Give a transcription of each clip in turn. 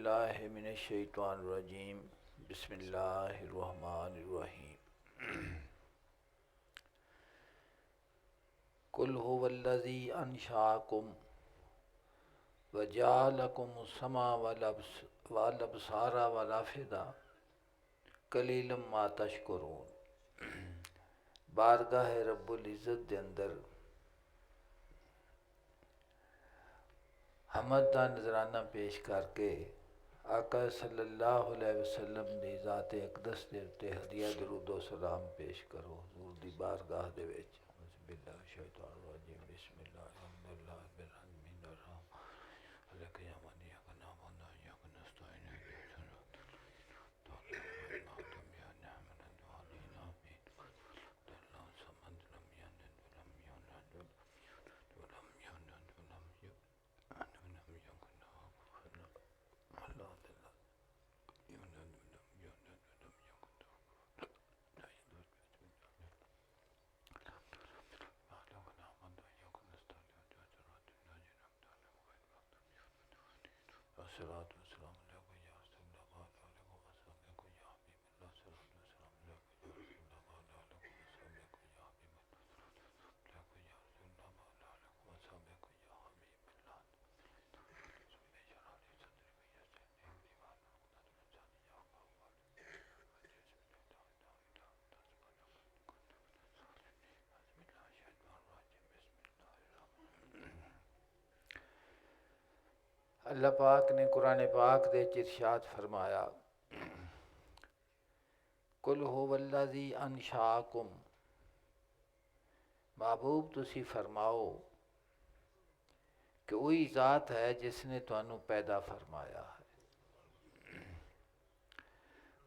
बिल्लाहि मिनश्शैतानिर्रजीम बिस्मिल्लाहिर्रहमानिर्रहीम। कुल हुवल्लज़ी अंशाकुम वजअलकुमुस्समा वल अब्सारा वल अफ़इदा कलीलम मा तशकुरून। बारगाह रब्बुल इज़्ज़त दे अंदर हमद दा नजराना पेश करके आका सल्लल्लाहु अलैहि वसल्लम दी ज़ात अक़दस दे उत्ते हदिया दरूद व सलाम पेश करो हुज़ूर दी बारगाह दे विच। बिस्मिल्लाह शैतान रजीम बिस्मिल्लाह अल्हम्दुलिल्लाह बिल आलमीन अर्रहमान अलैका या मन या कना वना या कनस्ताइन अल्लाह पाक ने कुरान पाक दे इरशाद फरमाया, कुल हुवल्लज़ी अंशाकुम, महबूब तुसी फरमाओ कि वही ज़ात है जिसने तुहानू पैदा फरमाया है।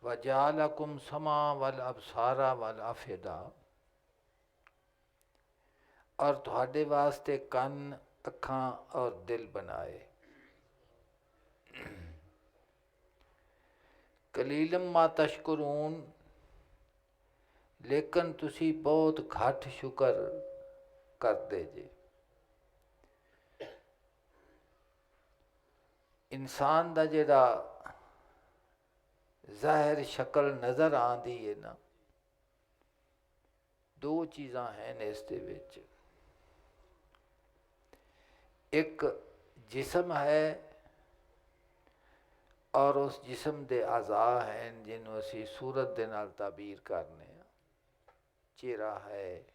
वजअलकुम समा वल अब्सारा वल अफ़इदा, और तुहाडे वास्ते कन अखां और दिल बनाए। कलीलम मा तशकुरून, लेकिन तुसी बहुत घट शुक्र करदे जे। इंसान दा जेड़ा ज़ाहिर शक्ल नज़र आंदी है ना, दो चीज़ां हैं इस दे विच। एक जिस्म है और उस जिस्म दे आज़ा हैं जिन्हों असी सूरत दे नाल ताबीर करने। चेहरा है,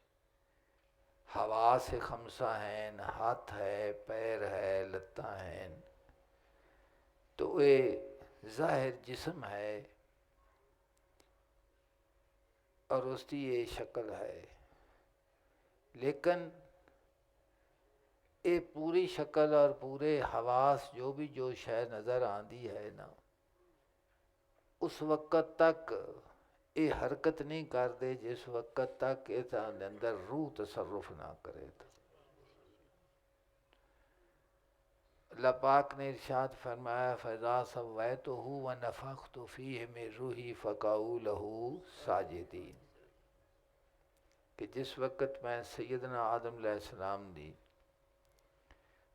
हवा से खमसा हैं, हाथ है, पैर है, लत्तां हैं, तो ये ज़ाहिर जिस्म है और उसकी ये शक्ल है। लेकिन ये पूरी शक्ल और पूरे हवास जो शय नज़र आती है ना, उस वक़्त तक ये हरकत नहीं करते जिस वक़्त तक इस अंदर रूह तसर्रुफ ना करे। अल्लाह पाक ने इरशाद फरमाया, फ़ज़ा सव्वैतुहु व नफ़ख़्तु फ़ीहि मिन रूही फ़क़ऊ लहू साजिदीन, कि जिस वक़्त मैं सैयदना आदम अलैहिस्सलाम दी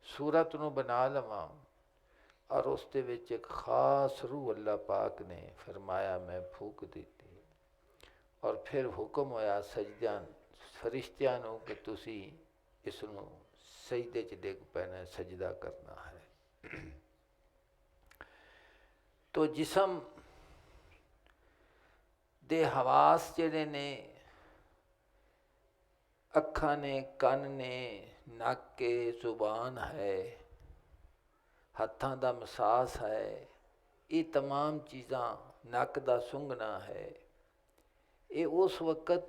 सूरत नूं बना लवां और उस दे विच एक खास रूह अल्लाह पाक ने फरमाया मैं फूक दी और फिर हुक्म होया सजदा फरिश्तियां नूं कि तुसी इसनूं सजदे च डिग पैना, सजदा करना है। तो जिस्म दे हवास जिहड़े ने, अखां ने, कन ने, नक है, जुबान है, हत्थां दा मसास है, ये तमाम चीज़ां, नक दा सूंघना है, ये उस वक़्त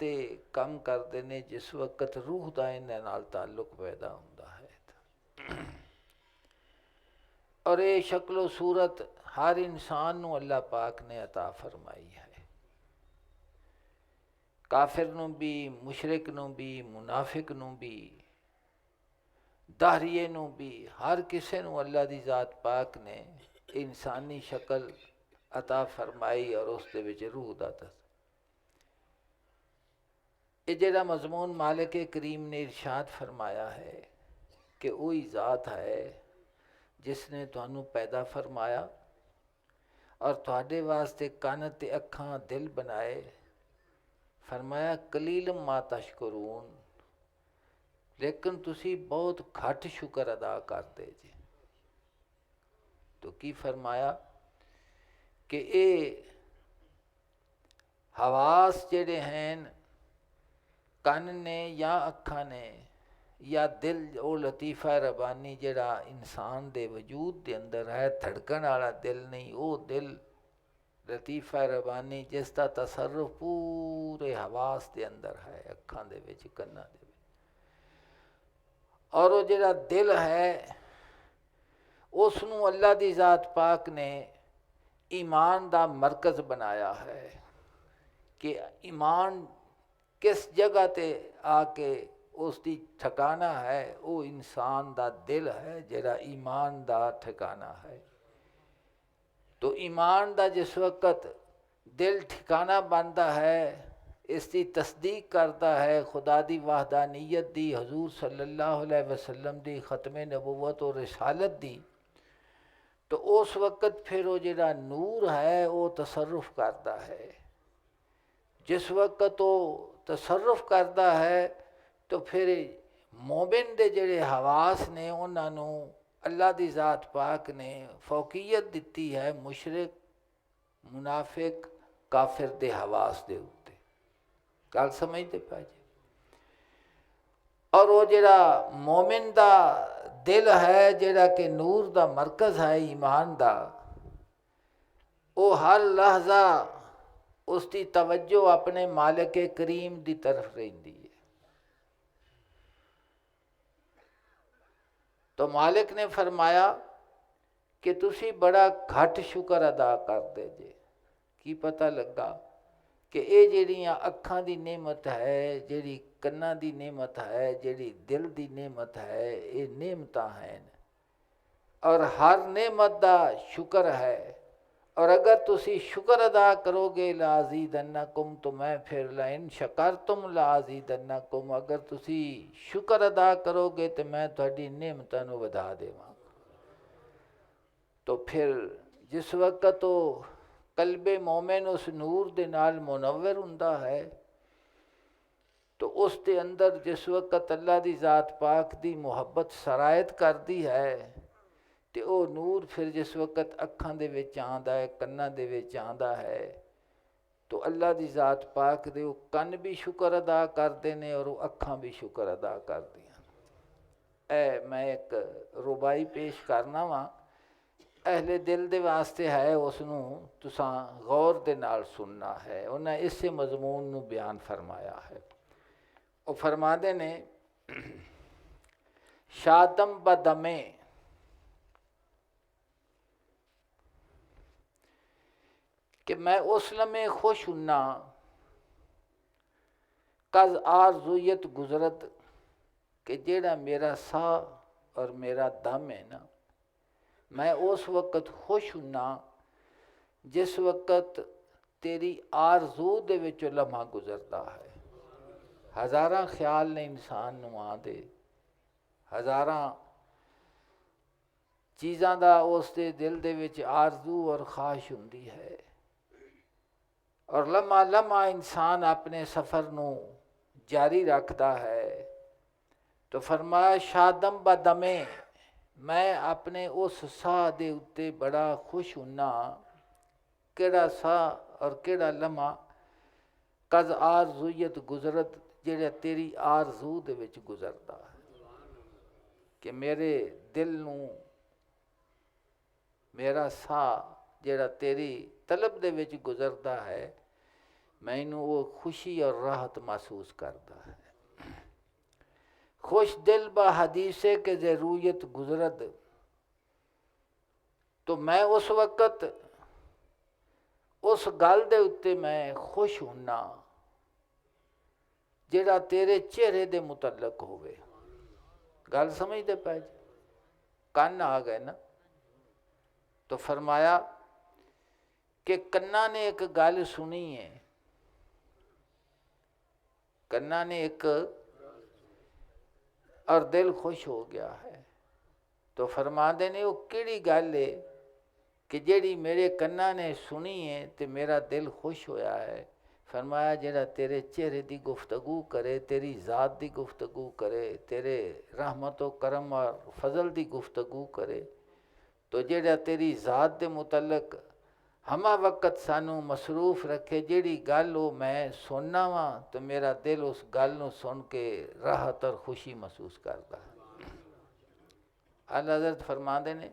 काम करते हैं जिस वक़्त रूह का इन्हां नाल ताल्लुक पैदा होता है। और ये शक्लो सूरत हर इंसान नूं अल्लाह पाक ने अता फरमाई है। काफिर नूं भी, मुशरिक नूं भी, मुनाफिक नूं भी, दाहरीए नूं भी, हर किसी नूं अल्लाह दी ज़ात पाक ने इंसानी शक्ल अता फरमाई और उस दे विच रूह दा ये जेड़ा मजमून मालिक करीम ने इरशाद फरमाया है कि वही ज़ात है जिसने तुहानू पैदा फरमाया और तुहाडे वास्ते कन ते अखां दिल बनाए। फरमाया कलीलम मा तशकुरून, लेकिन तुसी बहुत घट शुक्र अदा करते जी। तो की फरमाया कि ये हवास जेड़े हैं, कन ने या अखां ने या दिल, वो लतीफ़ा रबानी जड़ा इंसान दे वजूद दे अंदर है, धड़कन वाला दिल नहीं, वो दिल लतीफ़ा रबानी जिसका तसर्रुफ पूरे हवास दे अंदर है, अखां दे विच, कन्नां दे विच। और वो जड़ा दिल है उसनू अल्लाह दी ज़ात पाक ने ईमान दा मरकज़ बनाया है कि ईमान किस जगह ते आके उसकी ठिकाना है, वो इंसान दा दिल है जड़ा ईमान दा ठिकाना है। तो ईमान दा जिस वक़्त दिल ठिकाना बनता है, इसकी तस्दीक करता है खुदा दी वहदानियत दी, हजूर सल्लल्लाहु अलैहि वसल्लम दी ख़त्मे नबुव्वत और रिसालत दी, तो उस वक़्त फिर वो जड़ा नूर है वो तसर्रुफ करता है। जिस वक़्त वो तसर्रुफ करता है तो फिर मोमिन दे जड़े हवास ने उन्होंने अल्लाह दी ज़ात पाक ने फौकियत दिती है मुशरिक, मुनाफिक, काफिर दे हवास दे उत्ते। गल समझते पा जी। और वो जड़ा मोमिन दा दिल है जड़ा कि नूर दा मरकज़ है ईमान दा, वो हर लहजा उसकी तवज्जो अपने मालिक करीम की तरफ रहिंदी है। तो मालिक ने फरमाया कि तुसी बड़ा घट शुक्र अदा करते जे। की पता लगा कि ये जड़ियाँ अखां दी नेमत है, जड़ी कन्ना दी नेमत है, जड़ी दिल दी नेमत है, ये नेमतां हैं और हर नेमत दा शुक्र है। और अगर तुसी शुक्र अदा करोगे लाज़ीदन्नकुम, तो मैं फिर लाइन शकरतुम लाज़ीदन्नकुम, अगर तुसी शुक्र अदा करोगे तो मैं तुहाडी नेमतां नूं वधा देवां। तो फिर जिस वक़्त तो कल्बे मोमिन उस नूर दे नाल मुनव्वर हुंदा है, तो उस दे अंदर जिस वक़्त अल्लाह दी ज़ात पाक दी मुहब्बत सरायत करती है, तो वो नूर फिर जिस वक़्त अखां दे विच आंदा है, कन्नां दे विच आंदा है, तो अल्लाह दी ज़ात पाक दे वो कन भी शुक्र अदा करते हैं और वो अखां भी शुक्र अदा करदियां। ऐ मैं एक रुबाई पेश करना वा, अहले दिल दे वास्ते है, उसनू तुसां गौर दे नाल सुनना है। उन्हें इसे मजमून नू बयान फरमाया है। वो फरमाते ने शादम बदमे, कि मैं उस लम्हे खुश हुन्ना कज आरज़ुयत गुजरत, कि जेड़ा मेरा साह और मेरा दम है ना, मैं उस वक़्त खुश हुन्ना जिस वक़्त तेरी आरज़ू दे विचों लम्हा गुजरता है। हज़ारां ख्याल ने इंसान नूं आंदे, हज़ारां चीज़ां दा उस दे दिल दे विच आरज़ू और ख्वाहिश हुंदी है, और लम्हा लम्हा इंसान अपने सफ़र नूं जारी रखता है। तो फरमाया शादम बदमे, मैं अपने उस साह दे उत्ते बड़ा खुश हुन्ना, केड़ा साह और केड़ा लम्हा, कज आरज़ुयत गुजरत, जेड़ा तेरी आरज़ू दे विच गुजरदा है, कि मेरे दिल नूं मेरा साह जेड़ा तेरी तलब दे विच गुजरदा है, मैनू वो खुशी और राहत महसूस करता है। खुश दिल ब हदीसे के ज़रूरत गुजरत, तो मैं उस वक़्त उस गल दे उत्ते मैं खुश हुन्ना जेड़ा तेरे चेहरे दे मुतल्लक होवे। गल समझते पै जी, कन आ गए ना। तो फरमाया कि कन्ना ने एक गल सुनी है, कन्ना ने एक, और दिल खुश हो गया है। तो फरमाते ने वो किहड़ी गल है कि जेड़ी मेरे कन्ना ने सुनी है तो मेरा दिल खुश होया है। फरमाया जेड़ा तेरे चेहरे की गुफ्तगू करे, तेरी ज़ात की गुफ्तगू करे, तेरे रहमत व करम और फजल की गुफ्तगू करे, तो जेड़ा तेरी ज़ात के मुतलक हमा वक्त सानू मसरूफ रखे, जेड़ी गल वो मैं सुनना वा तो मेरा दिल उस गल नू सुन के राहत और खुशी महसूस करता है। आला हज़रत फरमाते ने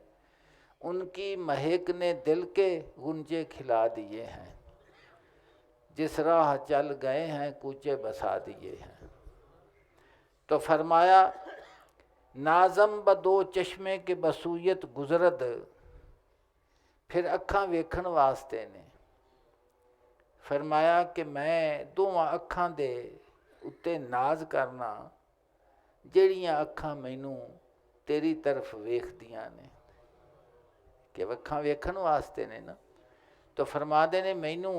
उनकी महक ने दिल के गुंजे खिला दिए हैं, जिस राह चल गए हैं कूचे बसा दिए हैं। तो फरमाया नाज़म ब दो चश्मे के बसूयत गुजरद, फिर अखां वेखण वास्ते ने। फरमाया कि मैं दोवां अखां दे उत्ते नाज करना ਜਿਹੜੀਆਂ अखां मैनू तेरी तरफ वेखदियां ने, कि अखां वेखण वास्ते ने ना। तो फरमाते ने मैनू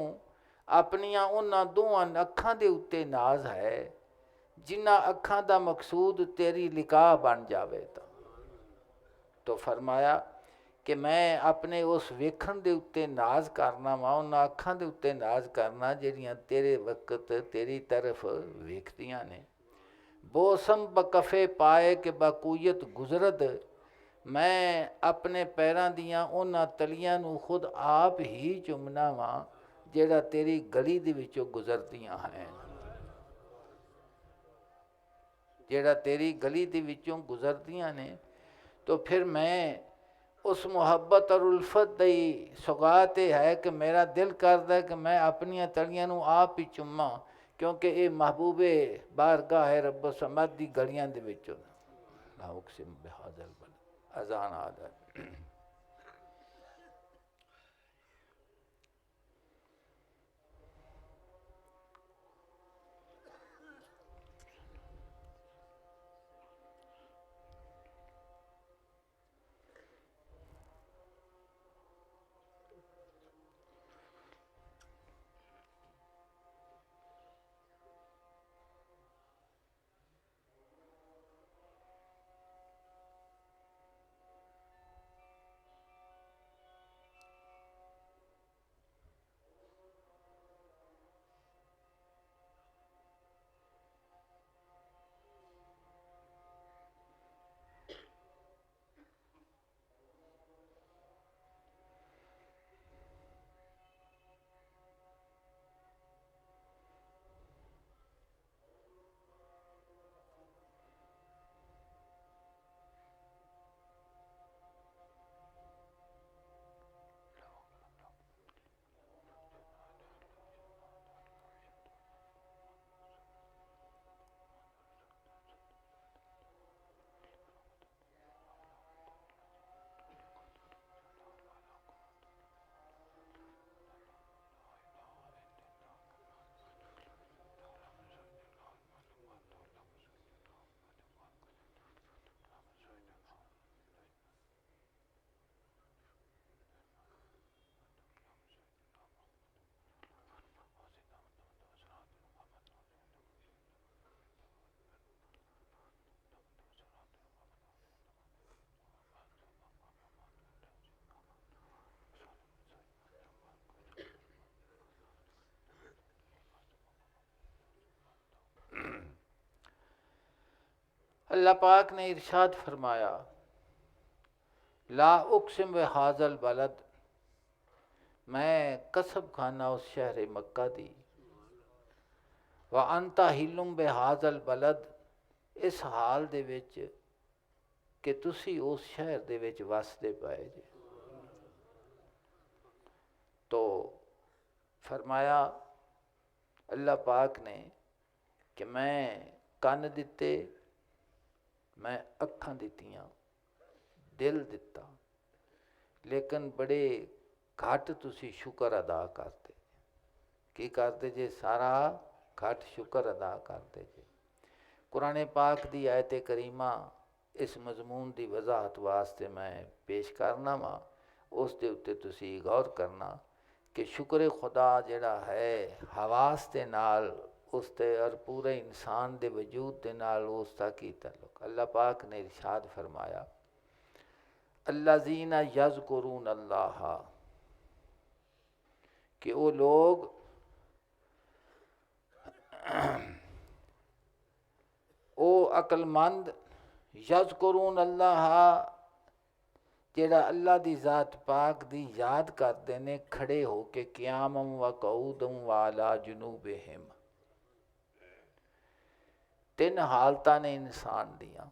अपनियां उन्हां दोवां अखां दे उत्ते नाज है जिन्हां अखां दा मकसूद तेरी लिका बन जावे। तो फरमाया कि मैं अपने उस वेखण दे उत्ते नाज करना वा, उन्हां अखां दे उत्ते नाज करना ਜਿਹੜੀਆਂ तेरे वक्त तेरी तरफ वेखदियां ने। बोसम बकफे पाए कि बकूयत गुजरद, मैं अपने पैरां दियां उन्हां तलियां नू खुद आप ही चुमना वा ਜਿਹੜਾ तेरी गली दे विचों गुजरदियां हैं, ਜਿਹੜਾ तेरी गली दे विचों गुजरदियां ने। तो फिर मैं उस मुहब्बत और उल्फत दी सौगात है कि मेरा दिल करता है कि मैं अपनियां तलियां नू आप ही चुम्मा, क्योंकि ये महबूबे बारगाह है रब्बो समद दी गलियां दे विचों। अजान आदा अल्लाह पाक ने इरशाद फरमाया ला उक्सिम व हाजल बलद, मैं कसब खाना उस शहर मक्का दी, व अंता हिलुम बे हाजल बलद, इस हाल दे विच कि तुसी उस शहर दे विच वसदे पाए जे। तो फरमाया अल्लाह पाक ने कि मैं कन दिते, मैं अखां दित्तियां, दिल दिता, लेकिन बड़े घट तुसी शुक्र अदा करते। की करते जे? सारा घट शुक्र अदा करते जे। कुरान पाक दी आयत करीमा इस मजमून की वजाहत वास्ते मैं पेश करना वा, उस दे उत्ते तुसी गौर करना कि शुक्र खुदा जिहड़ा है हवास दे नाल उसते और पूरे इंसान दे वजूद दे नाल उसका की तल्लुक। अल्लाह पाक ने इरशाद फरमाया अल्लाज़ीना यज़कुरून अल्लाह, कि वो लोग ओ अकलमंद यज़कुरून अल्लाह जेड़ा अल्लाह दी ज़ात पाक दी याद करते ने खड़े हो के क़ियामम व कऊदम व अला जुनूबिहिम। तीन हालतां ने इंसान दियां,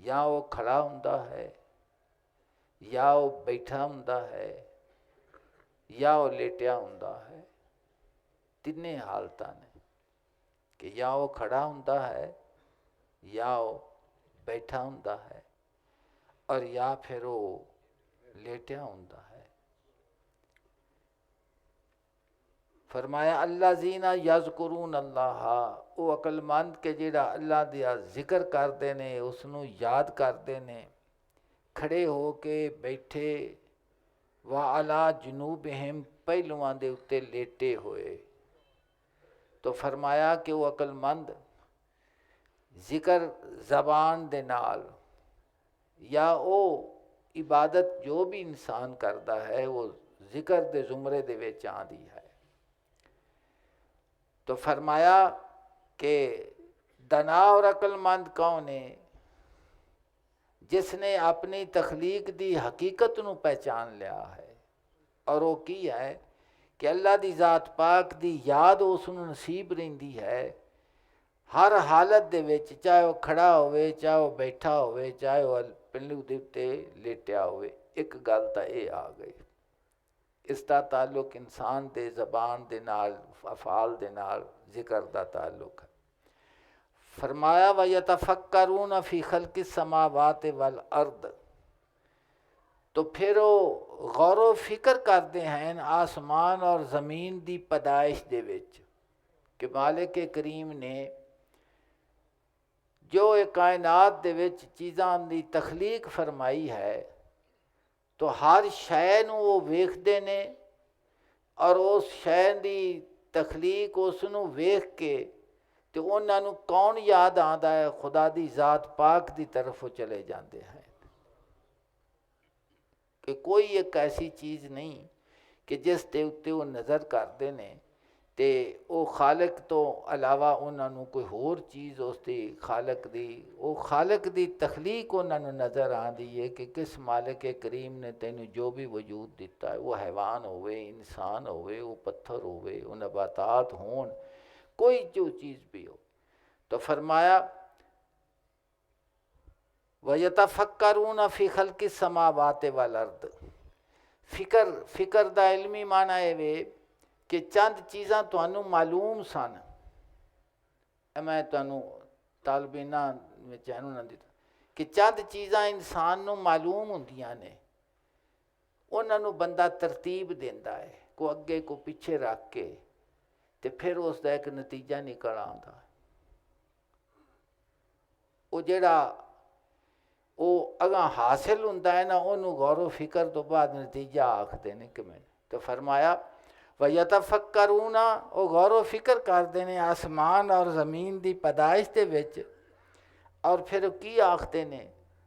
या वो खड़ा हुंदा है, या वो बैठा हुंदा है, या वो लेटिया हुंदा है। तिन्ने हालतां ने कि या वो खड़ा हुंदा है, या वो बैठा हुंदा है, और या फिर वो लेटिया हुंदा है। फरमाया अल्लाज़ीना यज़कुरून अल्लाह, वो अकलमंद के जेड़ा अल्लाह दिया जिक्र करते ने, उसनू याद करते ने खड़े हो के, बैठे, व अला जुनूबिहिम पहलुआं दे उत्ते लेटे होए। तो फरमाया कि वो अकलमंद जिक्र ज़बान दे नाल, या वो इबादत जो भी इंसान करता है वो जिक्र दे जुमरे दे विच आंदी है। तो फरमाया कि दना और अकलमंद कौन है? जिसने अपनी तखलीक दी हकीकत नू पहचान लिया है, और वो की है कि अल्लाह दी ज़ात पाक दी याद उसनू नसीब रहिंदी है हर हालत दे विच, चाहे वो खड़ा होवे, चाहे वो बैठा होवे, चाहे वो पिंडू दे उत्ते लेटिया होवे। एक गल तां ये आ गई, इसका ताल्लुक इंसान दे ज़बान दे नाल, अफ़ाल दे नाल, जिक्र दा ताल्लुक है। फरमाया व यतफक्करून फ़ी खल्क़ि समावाति वल अर्द, तो फिर वो गौर व फिक्र करते हैं आसमान और ज़मीन दी पैदाइश दे विच कि मालिक करीम ने जो एक कायनात दे विच चीज़ां दी तखलीक फरमाई है, तो हर शै नूं वो वेखदे ने, और उस शै दी तखलीक उसनू वेख के तो उन्हां नूं कौन याद आंदा है? खुदा दी ज़ात पाक दी तरफ चले जाते हैं। कि कोई एक ऐसी चीज़ नहीं कि जिस दे उत्ते वो नज़र करते ने ते वो खालक तो अलावा उन्होंने कोई होर चीज़ उसकी खालक दी, वो खालक दी तखलीक उन्होंने नज़र आती है कि किस मालिक करीम ने तेनू जो भी वजूद दिता है, वो हैवान होवे, इंसान होवे, वो पत्थर होवे, वो नबातात होन, कोई जो चीज़ भी हो। तो फरमाया वयतफक्करून फ़ी खल्क़ि समावाति वल अर्द। फिक्र दा इल्मी माना है वे कि चंद चीज़ां तुहानू मालूम सन, मैं तुहानू तालबीना में चैनू ना दिता कि चंद चीज़ां इंसान नू मालूम हुंदियां ने, उन्होंने बंदा तरतीब देंदा है, को अगे को पिछे रख के, ते फिर उसका एक नतीजा निकल आता। वो जेड़ा वो अगा हासिल होंदा है ना, उन्होंने गौर फिक्र तो बाद नतीजा आखते हैं कि मैंने। तो फरमाया व यतफक्करून, वो गौर फिक्र करते हैं आसमान और ज़मीन की पैदाइश के विच, और फिर की आखते ने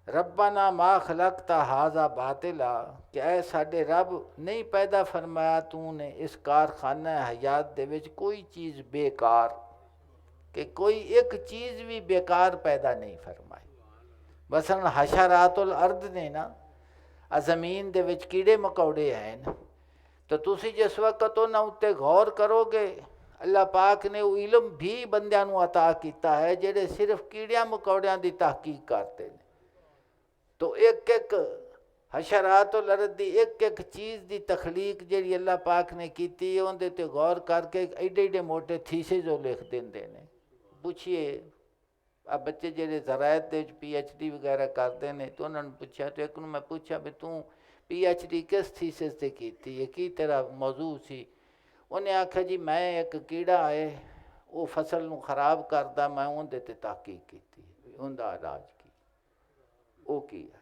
रब्बना मा खलकता हाजा बातिला, कि ऐ साडे रब नहीं पैदा फरमाया तूने इस कारखाना हयात दे विच कोई चीज़ बेकार, कि कोई एक चीज़ भी बेकार पैदा नहीं फरमाई। बसन हशरातुल अर्द ने ना, ज़मीन दे विच कीड़े मकौड़े हैं, तो तुसी जिस वक्त उन्हां उत्ते गौर करोगे, अल्लाह पाक ने वो इलम भी बंदियां नूं अता किया है जेड़े सिर्फ कीड़ियां मकौड़ियां की तहकीक करते हैं। तो एक एक हशरातुल अर्द दी एक एक चीज़ की तखलीक जी अल्लाह पाक ने की, उहदे ते गौर करके एडे एडे मोटे थीसिस वो लिख देंदे ने। पूछिए अब बच्चे जेडे ज़रायत दे PhD वगैरह करते हैं, तो उन्होंने पूछा, तो एक मैं पूछा भी तू PhD किस थीसिस से की है, की तेरा मौजू सी? उन्हें आख्या जी मैं एक कीड़ा है वो फसल नूं खराब करता, मैं उहदे ते तहकीक की, उहदा इलाज की, वो की है।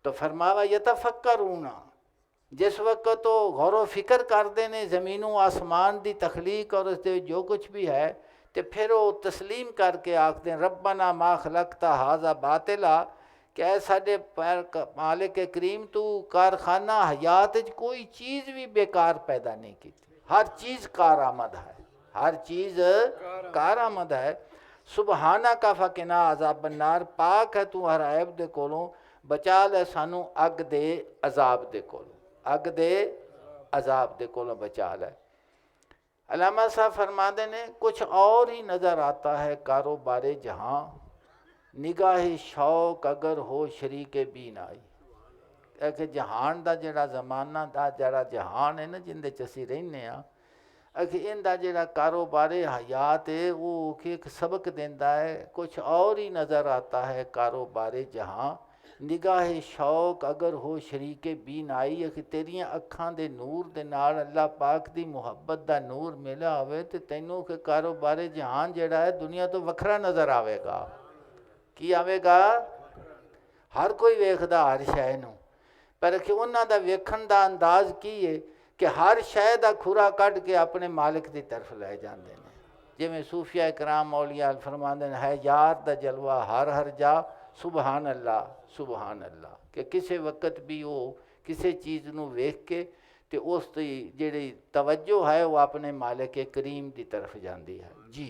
तो फरमावा यतफक्करून, जिस वक्त तो गौर फिक्र करते हैं ज़मीनों आसमान की तखलीक और उसके जो कुछ भी है, तो फिर वो तस्लीम करके आखते हैं रब्बना मा खलकता हाजा बातिला, ਕਿ ਸਾਡੇ ਮਾਲਿਕ ਕਰੀਮ ਤੂੰ ਕਾਰਖਾਨਾ ਹਯਾਤ 'ਚ ਕੋਈ ਚੀਜ਼ ਵੀ ਬੇਕਾਰ ਪੈਦਾ ਨਹੀਂ ਕੀਤੀ, ਹਰ ਚੀਜ਼ ਕਾਰਾਮਦ ਹੈ, ਹਰ ਚੀਜ਼ ਕਾਰਾਮਦ ਹੈ। ਸੁਬਹਾਨਾ ਕਾ ਫਕਿਨਾ ਅਜ਼ਾਬ ਨਾਰ, ਪਾਕ ਹੈ ਤੂੰ ਹਰ ਐਬ ਦੇ ਕੋਲੋਂ, ਬਚਾ ਲੈ ਸਾਨੂੰ ਅੱਗ ਦੇ ਅਜ਼ਾਬ ਦੇ ਕੋਲੋਂ, ਅੱਗ ਦੇ अजाब दे कोलों बचा ले। अल्लामा साहब फरमाते ने कुछ और ही नज़र आता है कारोबारे जहाँ, निगाह शौक अगर हो शरीके बीन आई। कि जहान का जिहड़ा जमाना दा जिहड़ा जहान है ना जिंदे च असीं रहने आ, कि इनका जिहड़ा कारोबारे हयात है वो एक सबक देंदा है। कुछ और ही नज़र आता है कारोबारे जहाँ, निगाह शौक अगर हो शरीके बीन आई। कि तेरियां अखां दे नूर दे नाल अल्लाह पाक दी मुहब्बत दा नूर मिला होवे ते तैनूं कि कारोबारे जहान जिहड़ा है दुनिया तो वखरा नज़र आवेगा। की आवेगा? हर कोई वेखदा हर शै नूं, पर कि उन्हां दा वेखण दा अंदाज़ की है कि हर शै दा खुरा कढ के अपने मालिक दी तरफ लै जांदे ने। जिवें सूफिया कराम मौलिया फरमांदे ने, है यार दा जलवा हर हर जा, सुबहान अल्लाह सुबहान अल्लाह। कि किसी वक्त भी वो किसी चीज़ नूं वेख के ते उस दी जिहड़ी तवज्जो है वो अपने मालिक करीम की तरफ जाती है। जी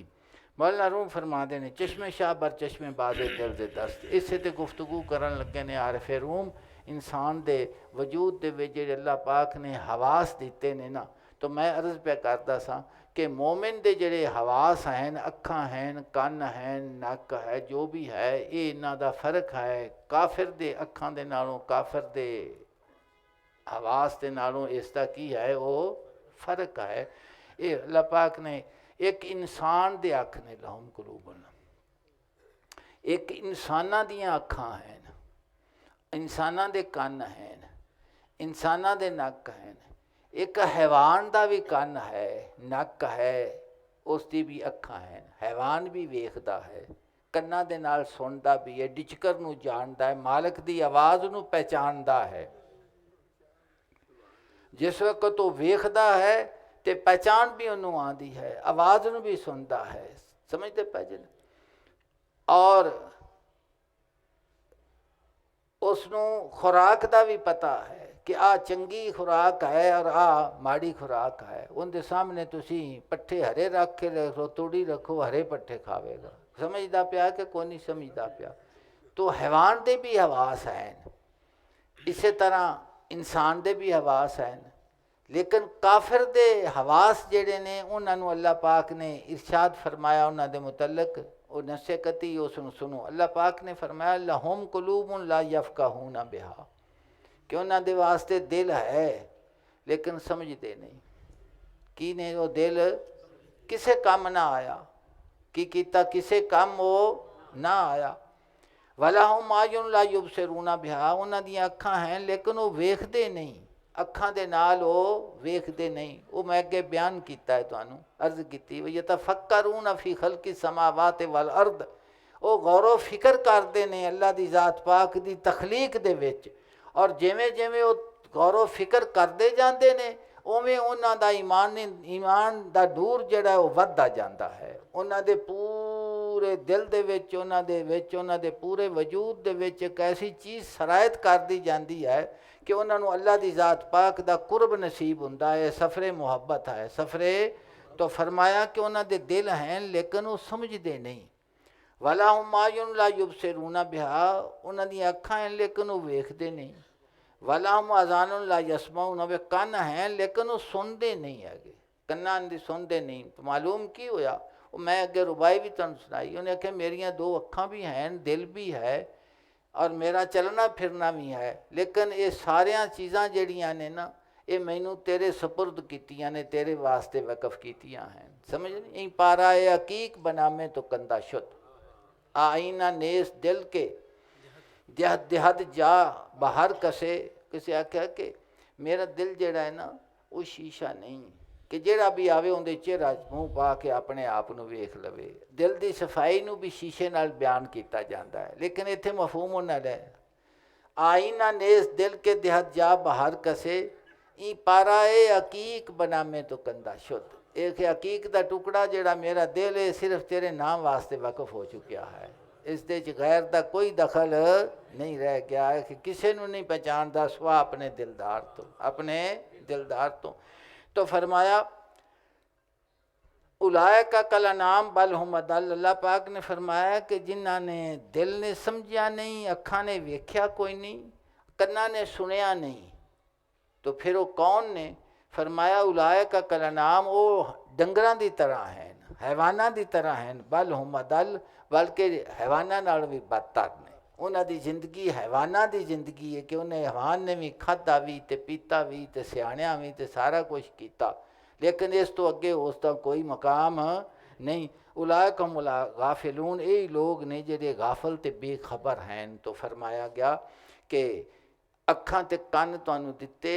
मौलाना रूम फरमाते हैं, चश्मे शाह बर चश्मे बाज़े दर्द दस्त। इसे ते गुफ्तगू करन लगे ने आरिफे रूम, इंसान दे वजूद दे विच जिहड़े अल्लाह पाक ने हवास दिते ने ना। तो मैं अर्ज़ पे करता सा कि मोमिन दे जिहड़े हवास हैं, अखां हैं, कन हैं, नक है, जो भी है ये इन्हां दा फर्क है। काफिर दे अखां दे नालों काफिर दे हवास दे नालों इसका की है वो फर्क है। ये अल्लाह पाक ने एक इंसान दे अख ने लहुम कुलूबन, एक इंसाना दियां अखां हैं, इंसाना दे कन हैं, इंसाना दे नक हैं। एक हैवान का भी कन है, नक है, उसकी भी अखां हैं। हैवान भी वेखदा है, कन्ना दे नाल सुनदा भी है, डिचकर नूं जानदा है, मालिक दी आवाज़ नूं पहचानदा है। जिस वक्त वो वेखदा है तो पहचान भी उन्होंने आती है, आवाज़ नूं भी सुनता है। समझते पैजे? और उसनूं खुराक का भी पता है कि आ चंगी खुराक है और आ माड़ी खुराक है। उनके सामने तुसी पट्ठे हरे रख के रखो, तूड़ी रखो, हरे पट्ठे खावेगा। समझदा पिया कि कोई नहीं समझदा पिया। तो हैवान दे भी हवास हैं, इस तरह इंसान दे भी हवास हैं। लेकिन काफिर दे हवास जिहड़े ने उन्होंने अल्लाह पाक ने इरशाद फरमाया उन्होंने दे मुतल्लक, वो नसीहती उसनूं सुनो। अल्लाह पाक ने फरमाया लहुम कुलूबुन ला यफ़क़हूना बिहा, कि उन्होंने दे वास्ते दिल है लेकिन समझते नहीं। की ने वो दिल किसे काम ना आया, की कीता किसे काम वो ना आया। वलाहुम आयुन ला युबसिरूना बिहा, उन्हां दियां अखां हैं लेकिन वो वेखदे नहीं, अखां दे नाल वो वेखदे नहीं। वो मैं अगे बयान किया है, तुहानूं अर्ज़ की वी यतफक्करूना फी खल्क़ि समावाति वल अर्द, वो गौरो फिक्र करते ने अल्लाह दी ज़ात पाक दी तखलीक दे विच। और जिवें जिवें वो गौरो फिक्र करते जाते ने उवें उन्हां दा ईमान दा नूर जिहड़ा वो वधदा जांदा है। उन्हां दे पूरे दिल दे विच, उन्हां दे पूरे वजूद दे विच एक ऐसी चीज़ सरायत कर दी जाती है कि उन्होंने अल्लाह की ज़ात पाक दा कुर्ब नसीब हुंदा है, सफ़रे मुहब्बत है। सफ़रे तो फरमाया कि उन्होंने दे दिल हैं लेकिन वो समझते नहीं। वलाहुम आयुन ला युबसिरूना बिहा, उन्हां दी अखां हैं लेकिन वो वेखते नहीं। वलाहुम आज़ानुन ला यसमाऊन, वे कन हैं लेकिन वो सुनते नहीं है, कन्नां दी सुनते नहीं। तो मालूम की होया, मैं अगे रुबाई भी तुहानूं सुनाई। उन्हें आख्या मेरियां दो अखां भी हैं, दिल भी है और मेरा चलना फिरना भी है, लेकिन ये सारिया चीज़ां जड़ियां ने ना ये मैनू तेरे सपुर्द कीतियां ने, तेरे वास्ते वकफ कीतियां हैं। समझ नहीं? पारा ए हकीक बनामे तो कंदा शुद्ध, आईना नेस दिल के देहद देहद जा बाहर कसे। किसी आख्या कि मेरा दिल जड़ा है ना वो शीशा नहीं कि जेड़ा भी आवे उनके चेहरा मूँह पा के अपने आप नूं वेख लवे। दिल की सफाई नूं भी शीशे नाल बयान किया जाता है, लेकिन इत्थे मफहूम होना है आईना नेस दिल के देहत जा बाहर कसे, ई पारा ए हकीक बनामे तो कंदा शुद्ध। एक हकीक का टुकड़ा जेड़ा मेरा दिल है सिर्फ तेरे नाम वास्ते वकफ हो चुका है। इस दे च गैर का कोई दखल नहीं रह गया है कि किसी को नहीं पहचानता सुआ अपने दिलदार तो फरमाया उलाए का कला नाम बल हमदल। अल्लाह पाक ने फरमाया कि जिन्हों ने दिल ने समझिया नहीं, अखा ने वेख्या कोई नहीं, कन्ना ने सुनिया नहीं, तो फिर वो कौन ने? फरमाया उलाए का कला नाम, वो डंगरां की तरह हैं, हैवाना की तरह हैं, बल हमदल, बल्कि हैवाना नाल भी बदतर ने। उन्होंने जिंदगी हैवाना की जिंदगी है कि उन्हें हैवान ने भी खाधा भी तो पीता भी तो सियाणिया भी तो सारा कुछ किया, लेकिन इस तो अगे उसका कोई मकाम नहीं। उलाइका हुमुल गाफिलून, यही लोग ने जेडे गाफल ते बेखबर हैं। तो फरमाया गया कि अखां ते कन तुहानू दिते,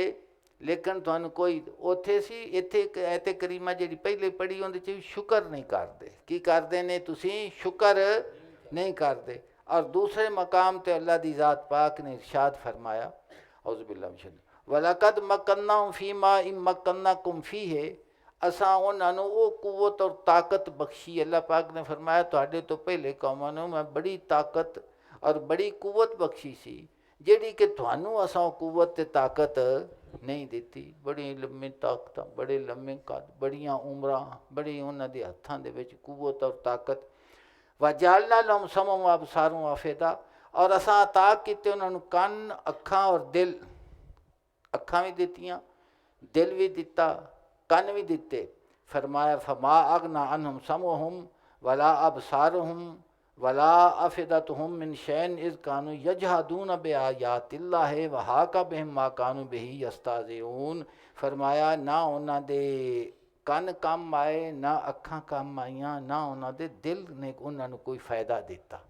लेकिन तुहानू कोई उथे सी इत्थे एक ऐते करीमा जी पहले पढ़ी उहदे च शुक्र नहीं करते। की करते ने तुसी? शुक्र नहीं करते। और दूसरे मकाम ते अल्लाह दी ज़ात पाक ने इरशाद फरमाया, औज़ुबिल्लाहि मिनश शैतानिर वलकद मक्कन्नाहुम फीमा मक्कन्नाकुम फीह, असां उन्होंने वो कुव्वत और ताकत बख्शी। अल्लाह पाक ने फरमाया तुहाडे तो पहले कौमां नूं मैं बड़ी ताकत और बड़ी कुव्वत बख्शी सी, जिहड़ी कि तुहानू असां कुव्वत ते ताकत नहीं दिती। बड़ी लम्मी ताकत, बड़े लम्मे कद, बड़ियां उमरां, बड़ी उन्हां दे हत्थां दे विच कुव्वत और ताकत। वजालना लहुम समअन व अबसारन व अफइदा, और असां अता कीते उन्होंने कन, अखां और दिल। अखां भी दित्तियां, दिल भी दिता, कन भी दिते। फरमाया फमा अगना अनहुम समअहुम वला अबसारुहुम वला अफइदतुहुम मिन शैइन इज़ कानू यजहदून बिआयातिल्लाहि व हाका बिहिम मा कानू बिही यस्ताज़िऊन। फरमाया ना उन्हां दे कन काम आए, ना अखां काम आईयां, ना उन्हां दे दिल ने उन्हां नू कोई फ़ायदा दिता।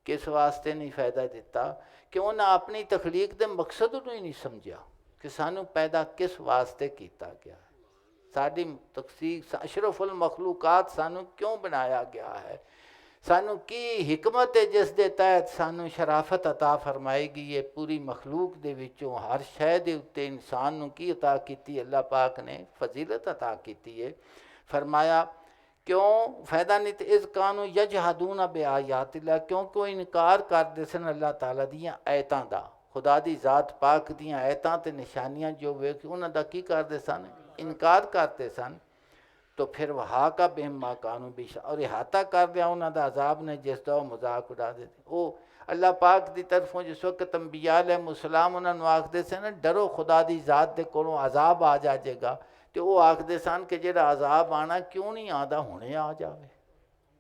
किस वास्ते नहीं फ़ायदा दिता? कि उन्हें अपनी तखलीक के मकसद ही नहीं समझा कि सानू पैदा किस वास्ते किया गया है, साड़ी तखसीक अशरफुल मखलूकात सानू क्यों बनाया गया है, सानू की हिकमत है जिस दे तहत सानू शराफत अता फरमाई गई है। पूरी मखलूक दे विचों हर शय दे उत्ते इंसान नू की अता की? अल्लाह पाक ने फजीलत अता की है। फरमाया क्यों फ़ायदा नहीं? तो इस कानू यजहदून बिआयातिल्लाह, क्योंकि वो इनकार करते सन अल्लाह ताला दियां आयतां दा, खुदा दी ज़ात पाक दियां आयतां ते निशानियां जो वेख उन्हां दा की करते सन? इनकार करते सन। तो फिर वहा का बेहम मा कानू बिशा, और इहाता कर दिया उन्हां दा अजाब ने जिसका वो मजाक उड़ा देते। वो अल्लाह पाक की तरफों जिस वक्त अंबिया अलैहिस्सलाम उन्होंने आखते थे ना डरो खुदा दी ज़ात दे कोलों अजाब आ जाएगा, तो वो आखते सन कि जिहड़ा अजाब आना क्यों नहीं आता, हुणे आ जाए।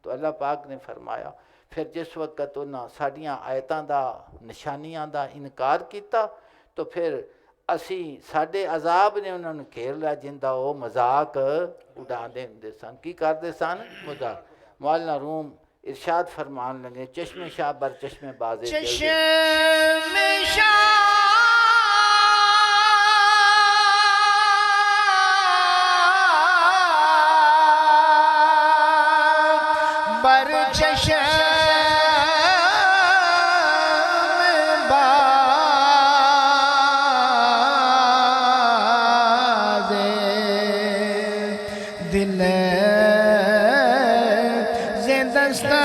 तो अल्लाह पाक ने फरमाया फिर जिस वक्त उन्हें साड़ियाँ आयतां दा निशानियां दा इनकार किया, तो फिर असी साडे अजाब ने उन्होंने घेर लिया जिंदा वो मजाक उड़ाते होंदे सन। की करते सन? मजाक। मौलाना रूम इरशाद फरमान लगे चश्मे शाह बर चश्मे बाजे चश्मे शाह बर चश्मे बाजे दिल जिंदस्ता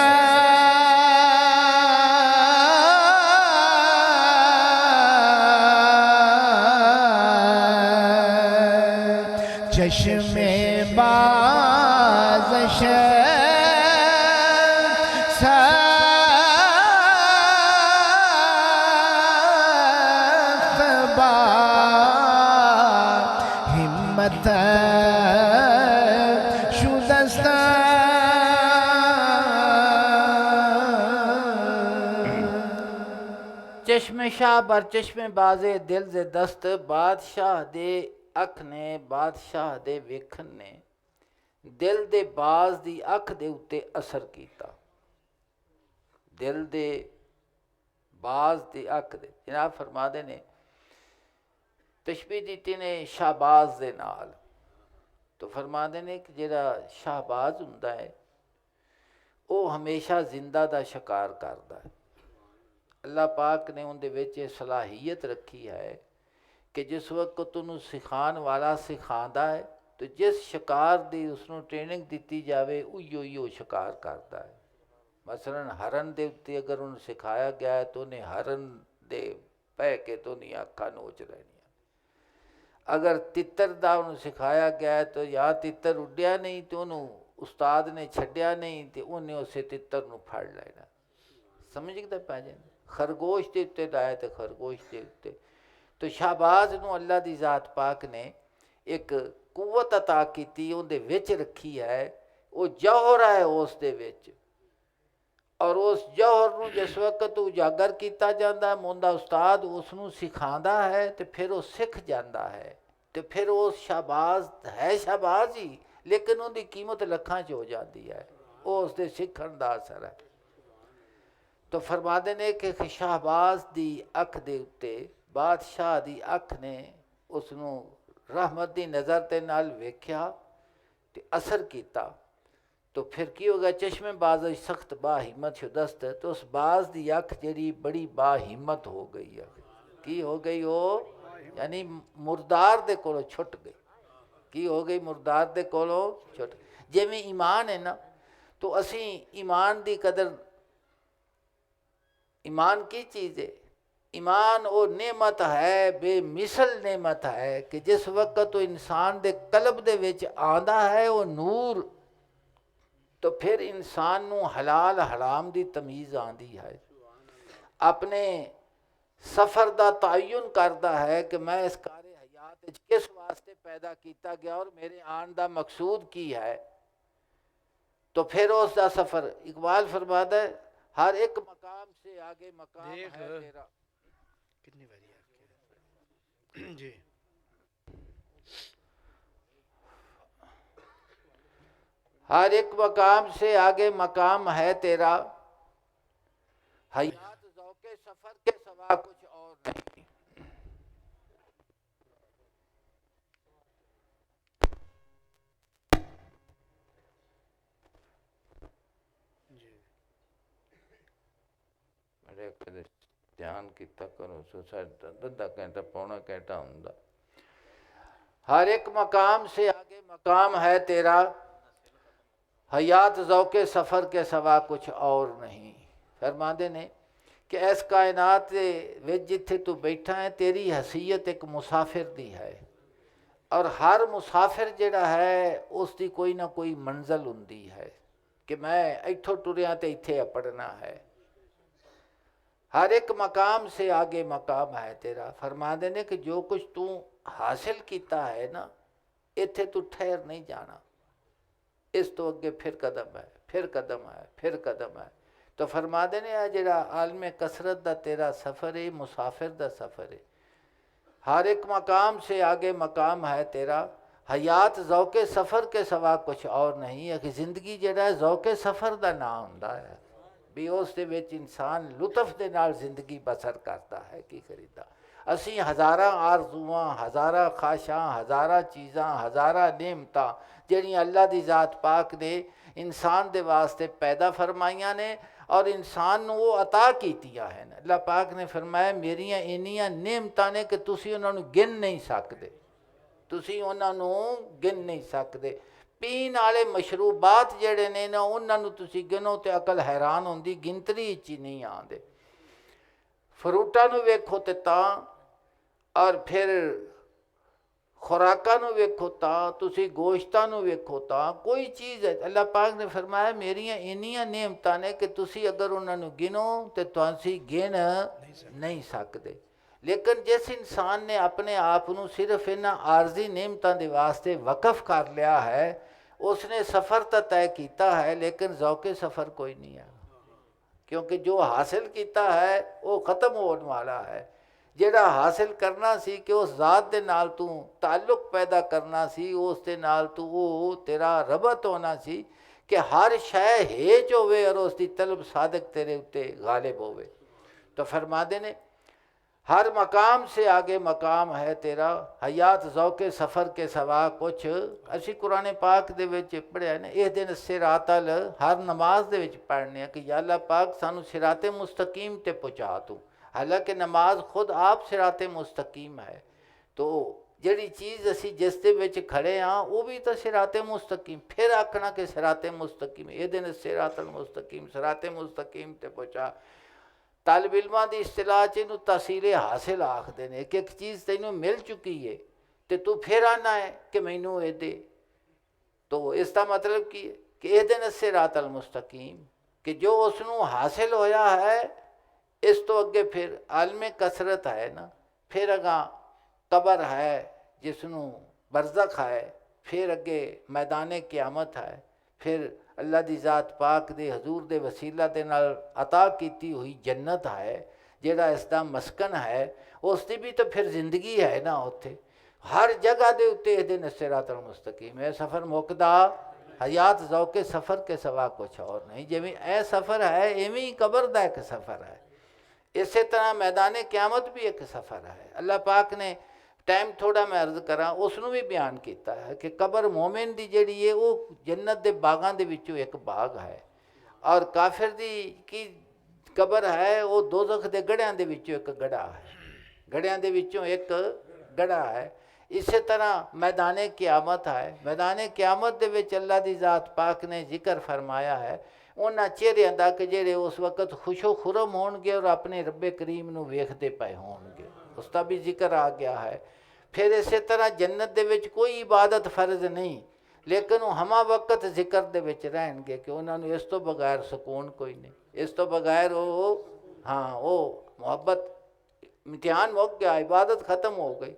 चश्मे बाज़ हिम्मत शुदस्ता चश्मे शाह बर चश्मे बाजे दिल जे दस्त, बादशाह दे अख ने बादशाह दे वेखन ने दिल दे बाज दी अख दे उत्ते असर किया। दिल दे बाज दी अख दे जनाब फरमाते ने तशबीह दी ने शाहबाज दे नाल। तो फरमाते ने कि जिहड़ा शाहबाज हुंदा है वो हमेशा जिंदा दा शिकार करता है। अल्लाह पाक ने उनके विच सलाहियत रखी है कि जिस वक्त उन्होंने सिखाण वाला सिखांदा है तो जिस शिकार की उसनों ट्रेनिंग दी जाए उयो शिकार करता है। ਮਸਲਨ ਹਰਨ ਦੇ ਉੱਤੇ ਅਗਰ ਉਹਨੂੰ ਸਿਖਾਇਆ ਗਿਆ ਹੈ ਤਾਂ ਉਹਨੇ ਹਰਨ ਦੇ ਪੈ ਕੇ ਤੋਂ ਨਹੀਂ ਅੱਖਾਂ ਨੋਚ ਲੈਣੀਆਂ। ਅਗਰ ਤਿੱਤਰ ਦਾ ਉਹਨੂੰ ਸਿਖਾਇਆ ਗਿਆ ਹੈ ਤਾਂ ਜਾਂ ਤਿੱਤਰ ਉੱਡਿਆ ਨਹੀਂ ਤੇ ਉਹਨੂੰ ਉਸਤਾਦ ਨੇ ਛੱਡਿਆ ਨਹੀਂ ਤੇ ਉਹਨੇ ਉਸੇ ਤਿੱਤਰ ਨੂੰ ਫੜ ਲੈਣਾ। ਸਮਝਦਾ ਪੈ ਜਾਂਦਾ। ਖਰਗੋਸ਼ ਦੇ ਉੱਤੇ ਲਾਇਆ ਤੇ ਖਰਗੋਸ਼ ਦੇ ਉੱਤੇ। तो शाहबाज ਨੂੰ ਅੱਲਾ ਦੀ ਜ਼ਾਤ ਪਾਕ ਨੇ ਇੱਕ ਕੁਵਤ ਅਤਾ ਕੀਤੀ, ਉਹਦੇ ਵਿੱਚ ਰੱਖੀ ਹੈ। ਉਹ ਜੌਹਰ ਹੈ ਉਸ ਦੇ ਵਿੱਚ, ਔਰ ਉਸ ਜੌਹਰ ਨੂੰ ਜਿਸ ਵਕਤ ਉਜਾਗਰ ਕੀਤਾ ਜਾਂਦਾ, ਮੁੰਡਾ ਉਸਤਾਦ ਉਸ ਨੂੰ ਸਿਖਾਉਂਦਾ ਹੈ ਤੇ ਫਿਰ ਉਹ ਸਿੱਖ ਜਾਂਦਾ ਹੈ। ਤੇ ਫਿਰ ਉਸ ਸ਼ਾਹਬਾਜ਼ ਹੈ ਸ਼ਾਹਬਾਜ਼ ਹੀ, ਲੇਕਿਨ ਉਹਦੀ ਕੀਮਤ ਲੱਖਾਂ 'ਚ ਹੋ ਜਾਂਦੀ ਹੈ। ਉਹ ਉਸ ਦੇ ਸਿੱਖਣ ਦਾ ਅਸਰ ਹੈ। ਤਾਂ ਫਰਮਾਦੇ ਨੇ ਕਿ ਸ਼ਾਹਬਾਜ਼ ਦੀ ਅੱਖ ਦੇ ਉੱਤੇ ਬਾਦਸ਼ਾਹ ਦੀ ਅੱਖ ਨੇ ਉਸ ਨੂੰ ਰਹਿਮਤ ਦੀ ਨਜ਼ਰ ਦੇ ਨਾਲ ਵੇਖਿਆ ਤੇ ਅਸਰ ਕੀਤਾ। तो फिर की होगा, चश्मे बाज सख्त बाहिम्मत शुदस्त, तो उस बाज की अख जी बड़ी बाहिम्मत हो गई है। की हो गई हो, यानी मुर्दार दे कोलों छुट गई। की हो गई, मुर्दार दे कोलों छुट। जिवें ईमान है ना, तो असी ईमान की कदर, ईमान की चीज़ है? ईमान वो नेमत है, बेमिसल नेमत है कि जिस वक्त तो इंसान दे कल्ब दे विच आंदा है वो नूर, तो फिर इंसान नू हलाल हराम की तमीज़ आती है। अपने सफ़र का तयन करता है कि मैं इस कारे हयात किस वास्ते पैदा किया गया और मेरे आन का मकसूद की है। तो फिर उसका सफ़र, इकबाल फरमाता है, हर एक मकाम से आगे मकाम है तेरा। कितनी बारी जी हर एक मकाम से आगे मकाम है तेरा, हयात ज़ौक़े सफ़र के सिवा कुछ और नहीं। मेरे कदे ध्यान किया करो, अद्धा घंटा पौना घंटा होंदा। हर एक मकाम से आगे मकाम है तेरा, हयात ज़ौक़े सफ़र के सिवा कुछ और नहीं। फरमाते ने कि इस कायनात दे विच जिथे तू बैठा है, तेरी हैसीयत एक मुसाफिर दी है, और हर मुसाफिर जिहड़ा है उसकी कोई ना कोई मंजिल हुंदी है कि मैं इत्थों टुरिया तो इत्थे अपड़ना है। हर एक मकाम से आगे मकाम है तेरा। फरमाते ने कि जो कुछ तू हासिल किया है ना, इत्थे तू ठहर नहीं जाना, इस तो अगे फिर कदम है, फिर कदम है, फिर कदम है। तो फरमा देने आ जिहड़ा आलमे कसरत का तेरा सफ़र है, मुसाफिर का सफ़र है। हर एक मकाम से आगे मकाम है तेरा, हयात ज़ौक़े सफ़र के सिवा कुछ और नहीं है। कि जिंदगी जिहड़ा है ज़ौक़े सफ़र का नाम हुंदा है, भी उस दे विच इंसान लुत्फ दे नाल जिंदगी बसर करता है। की करीदा असी हज़ारां आरज़ूआं, हज़ारां ख्वाहिशां, हज़ारां चीज़ां, हज़ारां नेमतां जिहड़ियां अल्लाह दी ज़ात पाक ने इंसान दे वास्ते पैदा फरमाइयां ने और इंसान नूं वो अता कीतियां हैं। अल्लाह पाक ने फरमाया मेरियां इन्नियां नेमतां ने कि तुसीं उन्हां नूं गिन नहीं सकदे, तुसीं उन्हां नूं गिन नहीं सकदे। पीण वाले मशरूबात जिहड़े ने ना, उन्हां नूं तुसीं गिनो तो अकल हैरान होंदी, गिनतरी च ही नहीं आंदे। फ्रूटां नूं वेखो ते तां, और फिर खुराकां नूं वेखो तां, तुसीं गोश्तां नूं वेखो तां, कोई चीज़ है। अल्लाह पाक ने फरमाया मेरियां इन्नियां नेमतां ने कि तुसीं अगर उन्हां नूं गिनो तो तुसीं गिन नहीं सकदे। लेकिन जिस इंसान ने अपने आप नूं सिर्फ इन्हां आरजी नेमतां दे वास्ते वकफ कर लिया है, उसने सफ़र तो तय किया है लेकिन ज़ौक़े सफ़र कोई नहीं है। क्योंकि जो हासिल किया है वो ख़त्म होने वाला है। जिहड़ा हासिल करना सी कि उस ज़ात दे नाल तू ताल्लुक पैदा करना सी, उस दे नाल तू वो तेरा रबत होना सी कि हर शय हेच होवे और उसकी तलब सादक तेरे उत्ते गालिब होवे। तो फरमाते ने हर मकाम से आगे मकाम है तेरा, हयात ज़ौक़े सफ़र के सिवा कुछ। असी कुरान पाक दे विच पढ़िया ने, इस दिन सिरातल हर नमाज दे विच पढ़ने कि या अल्लाह पाक सानू सिराते मुस्तकीम ते पहुँचा तू। हालांकि नमाज खुद आप सिराते मुस्तकीम है। तो ਜਿਹੜੀ ਚੀਜ਼ ਅਸੀਂ ਜਿਸ ਦੇ ਵਿੱਚ ਖੜੇ ਹਾਂ ਉਹ ਵੀ ਤਾਂ ਸਿਰਾਤੇ ਮੁਸਤਕੀਮ। ਫਿਰ ਆਖਣਾ ਕਿ ਸਿਰਾਤੇ ਮੁਸਤਕੀਮ, ਇਹਦੇ ਨੇ ਸਿਰਾਤਲ ਮੁਸਤਕੀਮ, ਸਿਰਾਤੇ ਮੁਸਤਕੀਮ ਤੇ ਪਹੁੰਚਾ। ਤਾਲਿਬ ਇਲਮਾਂ ਦੀ ਇਸਤਿਲਾਹ 'ਚ ਇਹਨੂੰ ਤਹਸੀਲੇ ਹਾਸਿਲ ਆਖਦੇ ਨੇ। ਇੱਕ ਚੀਜ਼ ਤੈਨੂੰ ਮਿਲ ਚੁੱਕੀ ਹੈ ਤੇ ਤੂੰ ਫਿਰ ਆਉਣਾ ਹੈ ਕਿ ਮੈਨੂੰ ਇਹ ਦੇ। ਤੋ ਇਸ ਦਾ ਮਤਲਬ ਕੀ ਹੈ ਕਿ ਇਹਦੇ ਨੇ ਸਿਰਾਤਲ ਮੁਸਤਕੀਮ, ਕਿ ਜੋ ਉਸ ਨੂੰ ਹਾਸਿਲ ਹੋਇਆ ਹੈ, ਇਸ ਤੋਂ ਅੱਗੇ ਫਿਰ ਆਲਮੇ ਕਸਰਤ ਹੈ ਨਾ, ਫਿਰ ਅਗਾਂ ਕਬਰ ਹੈ ਜਿਸ ਨੂੰ ਬਰਜ਼ਖ ਹੈ, ਫਿਰ ਅੱਗੇ ਮੈਦਾਨੇ ਕਿਆਮਤ ਹੈ, ਫਿਰ ਅੱਲਾ ਦੀ ਜ਼ਾਤ ਪਾਕ ਦੇ ਹਜ਼ੂਰ ਦੇ ਵਸੀਲਾ ਦੇ ਨਾਲ ਅਤਾ ਕੀਤੀ ਹੋਈ ਜੰਨਤ ਹੈ, ਜਿਹੜਾ ਇਸ ਦਾ ਮਸਕਨ ਹੈ। ਉਸ ਦੀ ਵੀ ਤਾਂ ਫਿਰ ਜ਼ਿੰਦਗੀ ਹੈ ਨਾ ਉੱਥੇ। ਹਰ ਜਗ੍ਹਾ ਦੇ ਉੱਤੇ ਇਹਦੇ ਨੇ ਸਿਰਾਤਲ ਮੁਸਤਕੀਮ। ਇਹ ਸਫ਼ਰ ਮੁੱਕਦਾ ਹਯਾਤ ਜ਼ੌਕੇ ਸਫ਼ਰ ਕੇ ਸਿਵਾ ਕੁਛ ਹੋਰ ਨਹੀਂ। ਜਿਵੇਂ ਇਹ ਸਫ਼ਰ ਹੈ, ਇਵੇਂ ਹੀ ਕਬਰ ਦਾ ਇੱਕ ਸਫ਼ਰ ਹੈ। ਇਸੇ ਤਰ੍ਹਾਂ ਮੈਦਾਨੇ ਕਿਆਮਤ ਵੀ ਇੱਕ ਸਫ਼ਰ ਹੈ। ਅੱਲਾ ਪਾਕ ਨੇ ਟਾਈਮ ਥੋੜ੍ਹਾ ਮੈਂ ਅਰਜ਼ ਕਰਾਂ, ਉਸ ਨੂੰ ਵੀ ਬਿਆਨ ਕੀਤਾ ਹੈ ਕਿ ਕਬਰ ਮੋਮਿਨ ਦੀ ਜਿਹੜੀ ਹੈ ਉਹ ਜੰਨਤ ਦੇ ਬਾਗਾਂ ਦੇ ਵਿੱਚੋਂ ਇੱਕ ਬਾਗ ਹੈ, ਔਰ ਕਾਫਿਰ ਦੀ ਕੀ ਕਬਰ ਹੈ ਉਹ ਦੋਜ਼ਖ ਦੇ ਗੜ੍ਹਿਆਂ ਦੇ ਵਿੱਚੋਂ ਇੱਕ ਗੜਾ ਹੈ, ਗੜ੍ਹਿਆਂ ਦੇ ਵਿੱਚੋਂ ਇੱਕ ਗੜਾ ਹੈ। ਇਸੇ ਤਰ੍ਹਾਂ ਮੈਦਾਨੇ ਕਿਆਮਤ ਹੈ। ਮੈਦਾਨੇ ਕਿਆਮਤ ਦੇ ਵਿੱਚ ਅੱਲਾ ਦੀ ਜ਼ਾਤ ਪਾਕ ਨੇ ਜ਼ਿਕਰ ਫਰਮਾਇਆ ਹੈ ਉਹਨਾਂ ਚਿਹਰਿਆਂ ਦਾ ਕਿ ਜਿਹੜੇ ਉਸ ਵਕਤ ਖੁਸ਼ੋ ਖੁਰਮ ਹੋਣਗੇ ਔਰ ਆਪਣੇ ਰੱਬੇ ਕਰੀਮ ਨੂੰ ਵੇਖਦੇ ਪਏ ਹੋਣਗੇ, ਉਸ ਦਾ ਵੀ ਜ਼ਿਕਰ ਆ ਗਿਆ ਹੈ। ਫਿਰ ਇਸੇ ਤਰ੍ਹਾਂ ਜੰਨਤ ਦੇ ਵਿੱਚ ਕੋਈ ਇਬਾਦਤ ਫਰਜ਼ ਨਹੀਂ, ਲੇਕਿਨ ਉਹ ਹਮਾ ਵਕਤ ਜ਼ਿਕਰ ਦੇ ਵਿੱਚ ਰਹਿਣਗੇ ਕਿ ਉਹਨਾਂ ਨੂੰ ਇਸ ਤੋਂ ਬਗੈਰ ਸਕੂਨ ਕੋਈ ਨਹੀਂ, ਇਸ ਤੋਂ ਬਗੈਰ ਉਹ ਉਹ ਮੁਹੱਬਤ ਇਮਤਿਹਾਨ ਮੁੱਕ ਗਿਆ, ਇਬਾਦਤ ਖਤਮ ਹੋ ਗਈ।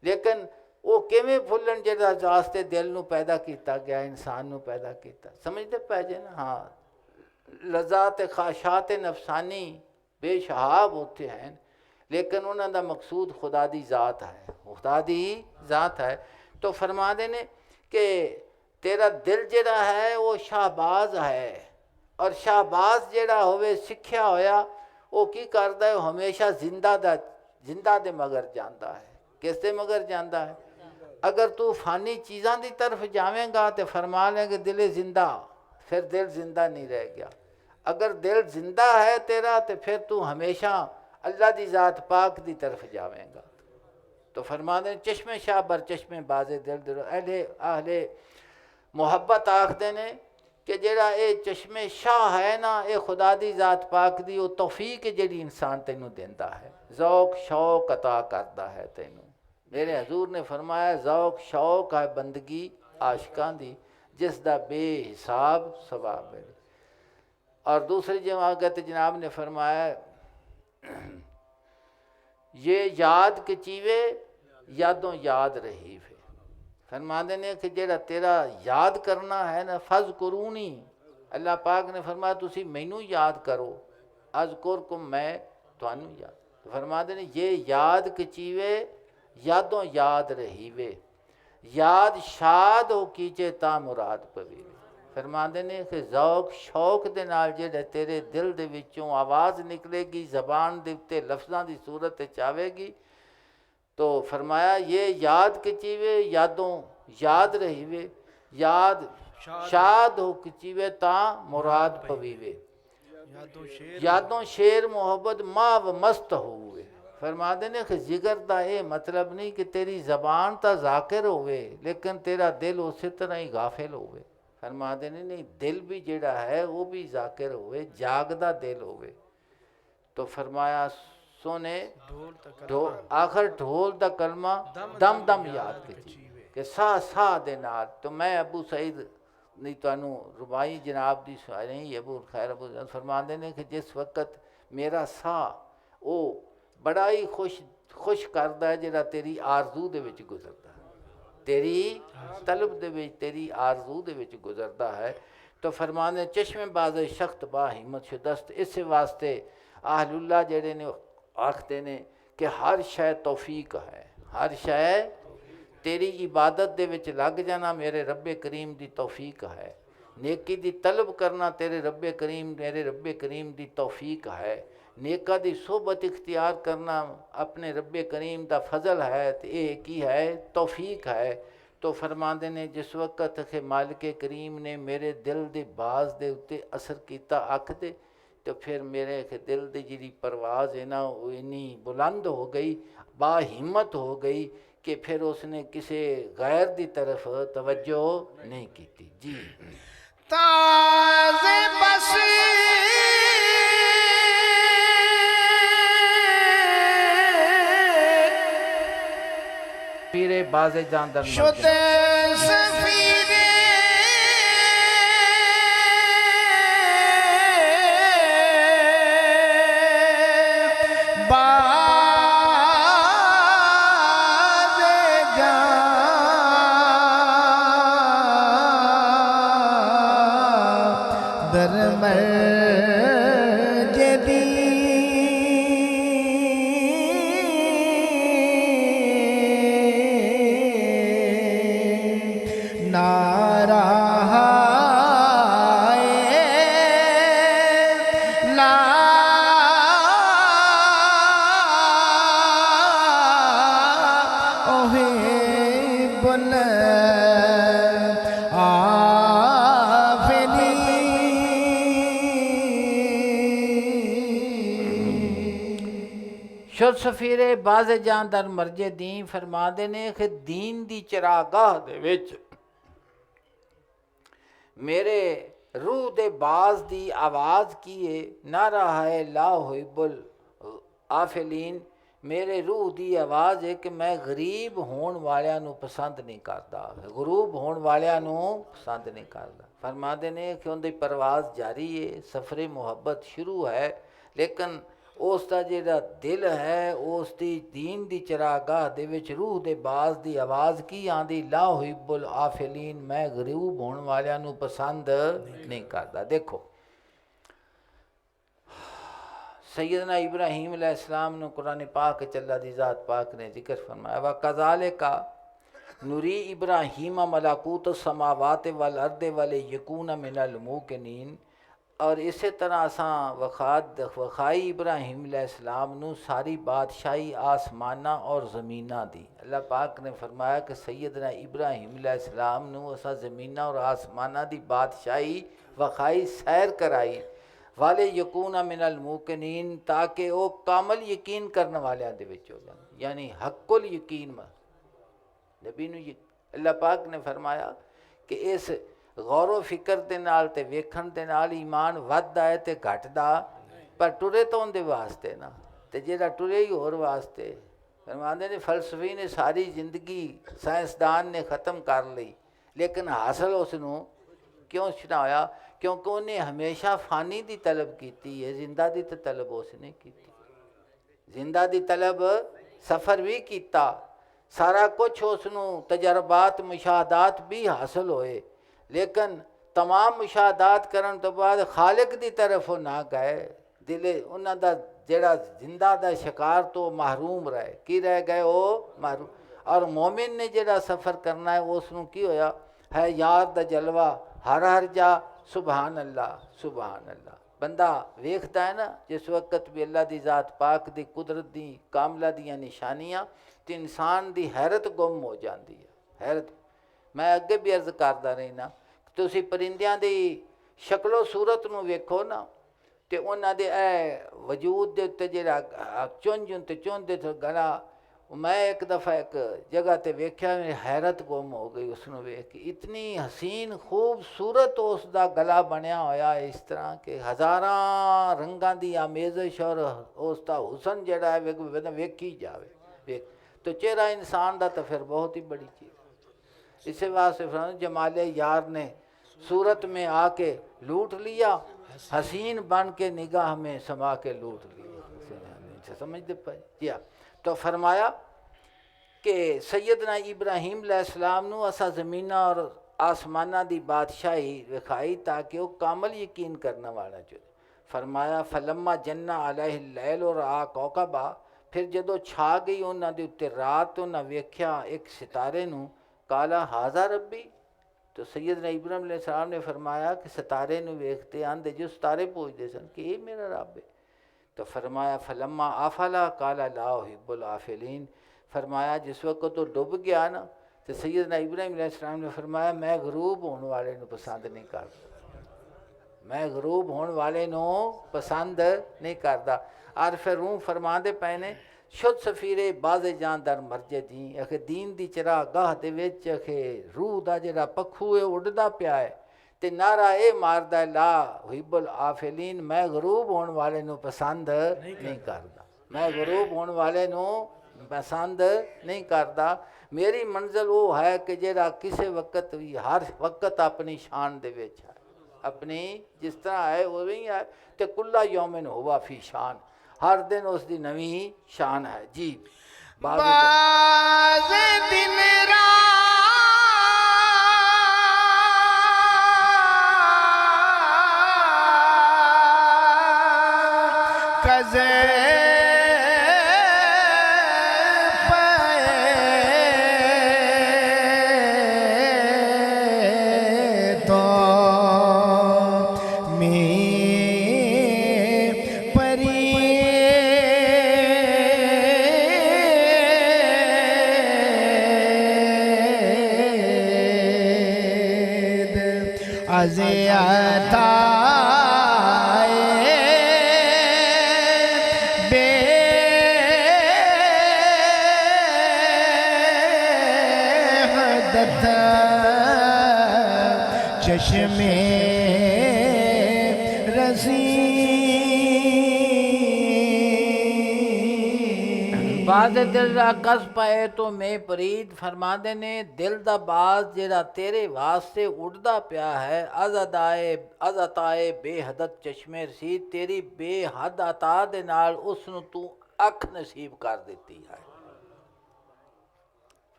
ਲੇਕਿਨ ਉਹ ਕਿਵੇਂ ਫੁੱਲਣ ਜਿਹੜਾ ਵਾਸਤੇ ਦਿਲ ਨੂੰ ਪੈਦਾ ਕੀਤਾ ਗਿਆ, ਇਨਸਾਨ ਨੂੰ ਪੈਦਾ ਕੀਤਾ। ਸਮਝਦੇ ਪੈ ਜੇ ਨਾ। ਹਾਂ, ਲਜ਼ਾਤ ਖਾਸ਼ਾਤ ਨਫਸਾਨੀ ਬੇਸ਼ਹਾਬ ਉੱਥੇ ਹਨ, ਲੇਕਿਨ ਉਹਨਾਂ ਦਾ ਮਕਸੂਦ ਖੁਦਾ ਦੀ ਜ਼ਾਤ ਹੈ, ਖੁਦਾ ਦੀ ਜ਼ਾਤ ਹੈ। तो फरमाते ने कि तेरा दिल जड़ा है वो शाहबाज है, और शाहबाज जड़ा होवे सिक्ख्या होया वो की करता है, हमेशा जिंदा दे मगर जाता है। किस दे मगर जाता है? अगर तू फानी चीज़ों की तरफ जावेगा तो फरमा लेंगे दिल जिंदा, फिर दिल जिंदा नहीं रह गया। अगर दिल जिंदा है तेरा तो फिर तू हमेशा अल्लाह की ज़ात पाक की तरफ जावेगा। तो फरमा दे चश्मे शाह बर चश्मे बाजे दिल दिल अहले आहले मुहब्बत आखते ने कि जेड़ा ये चश्मे शाह है ना, ये खुदा दी ज़ात पाक दी वो तौफीक जेड़ी इंसान तेनू देंदा है, ज़ौक शौक अता करता है तेनू। मेरे हजूर ने फरमाया ज़ौक शौक है बंदगी आशिकां दी जिस दा बेहिसाब सवाब है। और दूसरी जमात जनाब ने फरमाया ये याद के चीवे यादों याद रही वे। फरमाते ने कि जेड़ा तेरा याद करना है ना, फज करूनी, अल्लाह पाक ने फरमाया तुसी मैनू याद करो, अज़कुरकुम मैं तुहानू याद। तो फरमाते ने ये याद के चीवे यादों याद रही वे, याद शाद हो कीचे ता मुराद पवी। फरमाते ने कि ज़ौक शौक दे नाल जेड़े तेरे दिल दे विचों आवाज़ निकलेगी, ज़बान दे उत्ते लफ्ज़ां दी सूरत च आवेगी, तो फरमाया ये याद के चीवे यादों याद रही वे, याद शाद हो चीवे ता मुराद पवीवे, यादों शेर मोहब्बत माव मस्त होवे। फरमाते ने कि जिगर दा ये मतलब नहीं कि तेरी ज़बान ता ज़ाकिर होवे लेकिन तेरा दिल उसी तरह ही गाफिल होवे। फरमाते ने नहीं, दिल भी जेड़ा है वो भी ज़ाकिर होवे, जागदा दिल होवे। तो फरमाया सोने आखिर ढोल दा कलमा दम दम याद की साह साह दे नाल। तो मैं अबू सईद नहीं तुहानू रुबाई जनाब दी सुनाई नहीं, अबू खैर अबू फरमाते ने कि जिस वक्त मेरा साह वो बड़ा ही खुश करदा है जेड़ा तेरी आरजू दे विच गुजरदा, तेरी तलब दे विच तेरी आरजू दे विच गुजरदा है। तो फरमाने चश्मे बाज़ शख्त बा हिम्मत शुदस्त। इस वास्ते आहलुल्लाह जेड़े ने आखते ने कि हर शै तौफीक है, हर शै तेरी इबादत दे विच लग जाना मेरे रब्बे करीम दी तौफीक है, नेकी दी तलब करना तेरे रब्बे करीम मेरे रब्बे करीम दी तौफीक है, नेका दी सोबत इख्तियार करना अपने रब्बे करीम दा फजल है, तो ये की है तौफीक है। तो फरमाते ने जिस वक्त के मालिक करीम ने मेरे दिल दे बाज दे उत्ते असर किया अख दे, तो फिर मेरे दिल की जी परवाज़ है ना वो इन्नी बुलंद हो गई, बाहिम्मत हो गई कि फिर उसने किसी गैर दी तरफ तवज्जो नहीं की थी। जी ताज़े बस पीरे बाजे जानदर शुदे सफीरे बाजे जानदर मर्जदी शुद सफीरे बाजे जानदर मर्जे दी फरमाते ने कि दीन दी चरागाह दे विच मेरे रूह दे बाज दी आवाज़ कीए ना रहा है ला हुब्बुल आफिलीन। मेरे रूह दी आवाज़ है कि मैं गरीब होने वालियां नू पसंद नहीं करता, गरूब होने वालियां नू पसंद नहीं करता। फरमाते ने कि उनकी परवाज़ जारी है, सफ़रे मुहब्बत शुरू है, लेकिन उसका जिहड़ा दिल है उसकी दीन दी चरागाह दे विच रूह दे बाज दी आवाज़ की आंदी ला हुब्बुल आफिलीन, मैं गरीब होने वालियां नू पसंद नहीं करता। देखो सैयदना इब्राहीम अलैहिस्सलाम ने कुरान पाक च अल्लाह दी ज़ात पाक ने जिक्र फरमाया व कज़ालिका नूरी इब्राहीम मलाकूत समावात वल अर्द वल यकून मिनल मूक़िनीन। और इस तरह असा वखाई इब्राहीम अलैहिस्सलाम नू सारी बादशाही आसमाना और ज़मीना दी। अल्लाह पाक ने फरमाया कि सैयदना इब्राहीम अलैहिस्सलाम नू असा ज़मीना और आसमाना दी बादशाही वखाई सैर कराई वाले यकून मिनल मूक़िनीन, ताकि वो कामल यकीन करने वाले दे विच हो जाए, यानी हक्कुल यकीन नबी नू अल्लाह पाक ने फरमाया कि इस गौर फिक्र के नाल ते वेखण दे नाल ईमान वधदा है ते घटदा, पर टुरे तो उनके वास्ते ना, ते जेड़ा टुरे ही होर वास्ते। फरमांदे ने फलसफी ने सारी जिंदगी साइंसदान ने ख़त्म कर ली, लेकिन हासिल उसनू क्यों छुड़ाया? क्योंकि उन्हें हमेशा फानी की तलब की है, जिंदा की तो तलब उसने की। जिंदा की तलब सफ़र भी किया, सारा कुछ उसनू तजर्बात मुशाहदात भी हासिल होए, लेकिन तमाम मुशाहदात करन तो बाद खालिक की तरफ वो ना गए। दिले उन्हों का जड़ा जिंदा का शिकार तो महरूम रहे, की रह गए वो महरूम। और मोमिन ने जड़ा सफ़र करना है उसनू की होया है यार दा जलवा हर हर जा सुबहान अल्लाह सुबहान अल्लाह। बंदा वेखता है ना जिस वक्त भी अल्लाह की ज़ात पाक की कुदरत की कामला दियाँ निशानियाँ, तो इंसान की हैरत गुम हो जाती है। हैरत मैं अगे भी अर्ज करता रहना, तुसी परिंदियां दी शक्लो सूरत नू वेखो ना, तो उन्हां दे वजूद दे उत्ते जिहड़ा चुंझ ते चुंझ गला, मैं एक दफ़ा एक जगह ते वेख्या, मेरी हैरत गुम हो गई उसनू वेख के। इतनी हसीन खूबसूरत उसका गला बनया होया इस तरह के हज़ारां रंगां दी आमेज़श और उसका हुसन जिहड़ा है वेखी जावे वेख, तो चेहरा इंसान का तो फिर बहुत ही बड़ी चीज़। इसी वास्ते फिर जमाले यार ने सूरत में आके लूट लिया, हसीन बन के निगाह में समा के लूट लिया। समझते पाए जी हाँ। तो फरमाया कि सैयदना इब्राहीम अलैहिस्सलाम नू असा ज़मीना और आसमाना दी बादशाही विखाई ताकि वो कामल यकीन करने वाला जो। फरमाया फलम्मा जन्ना अलैहि लैल और आ कौकबा, फिर जदों छा गई उन्हां दे उत्ते रात, उन्हां वेख्या एक सितारे नू, काला हाजा रब्बी। तो सैयदना इब्राहीम अलैहिस्सलाम ने फरमाया कि सितारे नू वेखते आंदे जो सितारे पूछते सन कि ये मेरा रब है। तो फरमाया फलम्मा आफला काला ला उहिब्बुल आफिलीन। फरमाया जिस वक्त तो डूब गया ना, तो सैयदना इब्राहीम अलैहिस्सलाम ने फरमाया मैं गरूब होने वाले नू पसंद नहीं करता, मैं गरूब होने वाले नू पसंद नहीं करता। और फिर रूह फरमाते पे ने शुद्ध सफीरे बाज़े जान दर मरजे दी अखे दीन दी चरा गाह दे विच अखे रूह दा जिहड़ा पखू है उड़दा पिया है ते नारा ये मारदा है ला हुइबुल आफिलीन मैं गरूब होने वाले नू पसंद नहीं करदा मैं गरूब होने वाले नू पसंद नहीं करदा मेरी मंजिल वो है कि जिहड़ा किसी वक्त भी हर वक्त अपनी शान दे विच है अपनी जिस तरह है वो ही है ते कुल्ला यौमिन हुआ फी शान हर दिन उसकी नवी शान है जी बाज़ दिन रात कज़े पे तो अज़ियता बेहदत चश्मे रसी बाज़ दिल दा कस पाए तो मैं परीद फरमांदे ने दिल दा बाज जेड़ा तेरे वास्ते उड़दा पिया है अज़ताए बेहदत चश्मे रसीद तेरी बेहद अता दे नाल उस नूं तू अख नसीब कर दिती है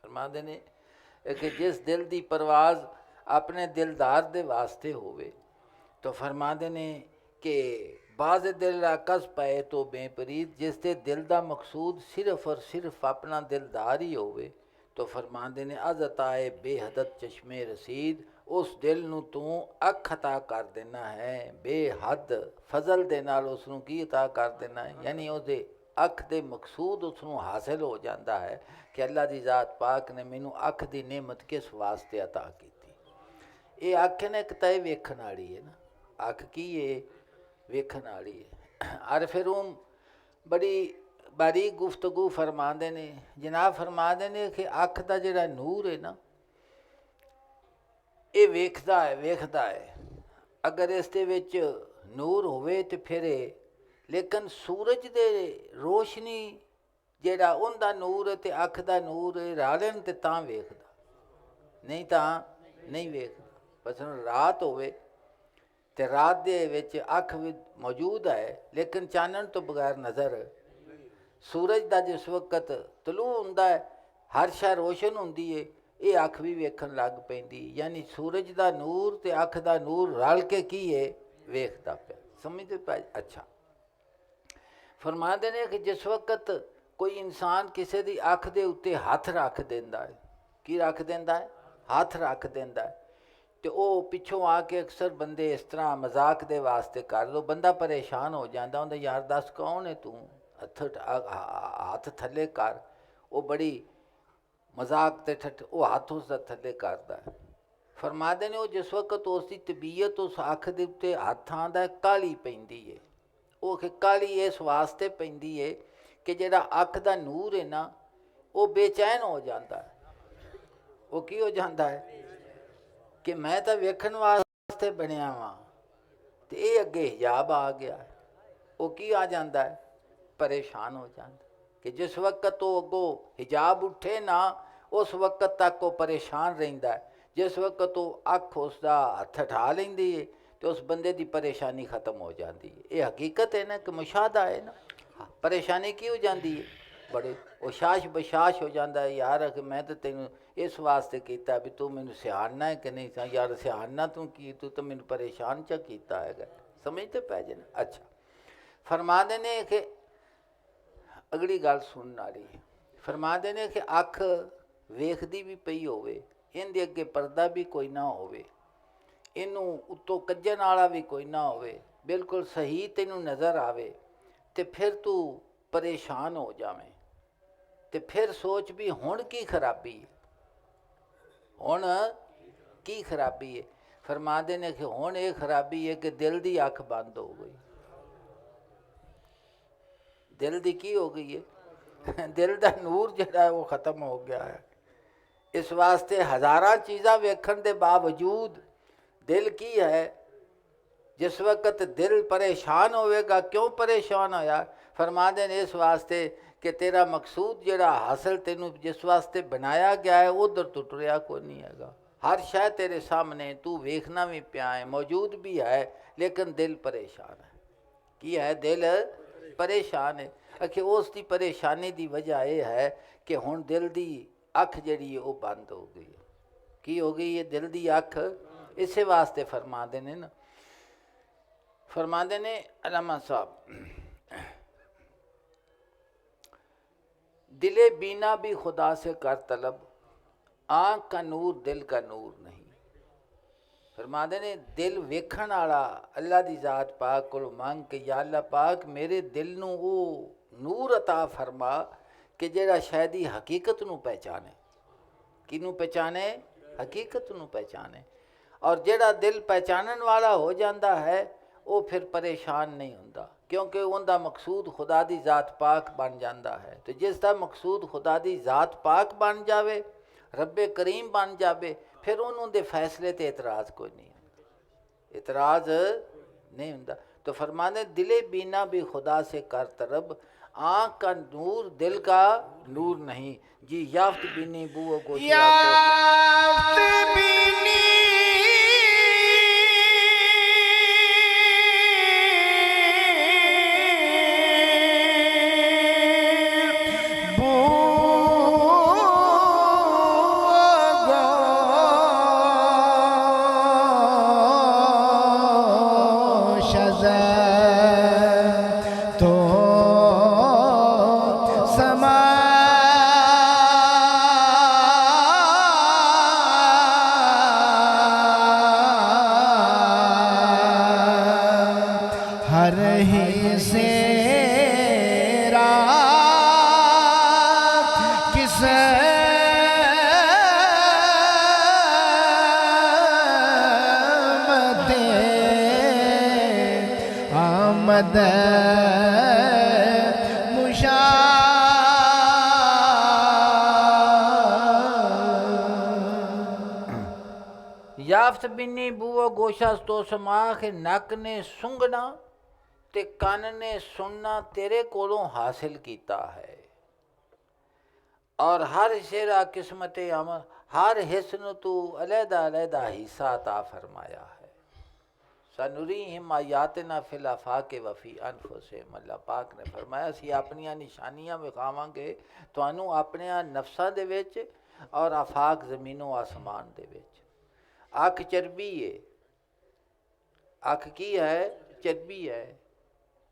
फरमांदे ने कि जिस दिल दी परवाज़ अपने दिलदार दे वास्ते होवे तो फरमांदे ने कि बाज़ दिल दा कस पाए तो बेपरीद जिस दे दिल दा मकसूद सिर्फ और सिर्फ अपना दिलदार ही होवे तो फरमांदे ने अज़ताए बेहदत चश्मे रसीद उस दिल नूं तू अख अता कर देना है बेहद फजल दे नाल उस नूं की अता कर देना है यानी उसदे अख दे मकसूद उस नूं हासिल हो जाता है कि अल्लाह दी ज़ात पाक ने मैनू अख दी नेमत किस वास्ते अता की ये अख ने एक तय वेखण वाली है ना अख की है वेखण वाली है और फिर वो बड़ी बारीक गुफ्तगू फरमाते ने जनाब फरमाते ने कि अख का जिहड़ा नूर है ना ये वेखदा है अगर इस दे विच नूर होवे तो फिर लेकिन सूरज दे रोशनी जिहड़ा उनका नूर ते अख का नूर रलन ते तां वेखदा नहीं तां नहीं वेखदा मसलन रात होवे ते रात दे विच अख भी मौजूद है लेकिन चानन तो बगैर नज़र सूरज का जिस वक्त तलू हुंदा है हर शै रोशन हुंदी है ये अख भी वेखण लग पैंदी यानी सूरज का नूर ते अख का नूर रल के की है वेखदा पिया समझते पै अच्छा फरमाते ने कि जिस वक्त कोई इंसान किसी की अख दे उत्ते हथ रख देंदा है की रख देंदा है हथ रख देंदा है तो वो पिछों आके अक्सर बंदे इस तरह मजाक दे वास्ते कर दो बंदा परेशान हो जाता उन्हें यार दस कौन है तू हाथ थले कर वो बड़ी मजाक ते ठठ वो हाथ उसका थले करता है फरमाते ने वो जिस वक्त उसकी तबीयत उस अख दे उत्ते हथ आंदा काली पैंदी है वो काली इस वास्ते पैंदी है कि जिहड़ा अख का नूर है ना वो बेचैन हो जाता है वो की हो जाता है कि मैं तो वेखण वास्ते बनिया वां ते ये अगे हिजाब आ गया वो की आ जाता है परेशान हो जाता कि जिस वक्त तो अगों हिजाब उठे ना उस वक्त तक वो परेशान रहिंदा है जिस वक्त तो अख उसका हथ ठा लैंदी है तो उस बंदे की परेशानी खत्म हो जाती है ये हकीकत है ना कि मुशाहदा है ना परेशानी की हो जाती है बड़े उशाश बशाश हो जाता है यार कि मैं तो तेन इस वास्ते किया भी तू मैनू सियाणना है कि नहीं यार सियाणना तू की तू तो मैनू परेशान च किया है समझते पै जाना अच्छा फरमा देने कि अगली गल सुनने वाली है फरमा देने कि अख वेखदी भी पई होवे इहदे अगे पर्दा भी कोई ना होवे इनू उत्तों कज्जण वाला भी कोई ना होवे बिल्कुल सही तेनू नज़र आवे ते फिर तू परेशान हो जावें ते फिर सोच भी हुण की खराबी है हुण की खराबी है फरमाते ने कि हुण ये खराबी है कि दिल की अख बंद हो गई दिल की हो गई है दिल का नूर जिहड़ा है वो खत्म हो गया है। इस वास्ते हज़ारां चीज़ां वेखण दे बावजूद दिल की है, जिस वक्त दिल परेशान होवेगा, क्यों परेशान होया, फरमाते ने इस वास्ते कि तेरा मकसूद जिहड़ा हासिल तेनू जिस वास्ते बनाया गया है उधर तो टुरिया को नहीं हैगा। हर शय तेरे सामने, तू वेखना भी पिया है, मौजूद भी है, लेकिन दिल परेशान है। की है? दिल परेशान है। आखिर उसकी परेशानी की वजह यह है कि हुण दिल की अख जिहड़ी है वो बंद हो गई है। की हो गई है? दिल की अख। इसे वास्ते फरमाते ने ना, फरमाते ने अलामा साहब, दिले बीना भी खुदा से कर तलब, आँख का नूर दिल का नूर नहीं। फरमाते ने दिल वेखण वाला अल्लाह दी जात पाक को मंग के, या अल्लाह पाक मेरे दिल नू वो नूर अता फरमा कि जेड़ा शायद ही हकीकत नू पहचाने। किनू पहचाने? हकीकत नू पहचाने। और जेड़ा दिल पहचानन वाला हो जाता है वो फिर परेशान नहीं होंदा, क्योंकि उनका मकसूद खुदा दी जात पाक बन जाता है। तो जिसका मकसूद खुदा दी जात पाक बन जावे, रब्बे करीम बन जावे, फिर उन्होंने फैसले ते इतराज़ कोई नहीं होंदा, इतराज़ नहीं होंदा। तो फरमाने दिले बीना भी खुदा से कर तरब, आँख का नूर दिल का नूर नहीं। जी याफ्त बीनी बू गोशिया याफ्त बीनी हर ही सेरा किस मदे आमद मुशा याफ्त बिनी बूओ गोशा तो समाख, नक ने सुंघना ते कन ने सुनना तेरे कोलों हासिल किया है। और हर शेरा किस्मत अमल, हर हिस्स नूं तू अलहदा अलहदा हिस्सा अता फरमाया है। सनुरीहिम आयातिना फिल आफाक़ि व फ़ी अनफुसिहिम, अल्लाह पाक ने फरमाया असीं अपनियां निशानियां विखावांगे तुहानूं अपने नफ्सां दे विच और आफाक ज़मीनो आसमान दे विच। अख चरबी है, अख की है? चरबी है,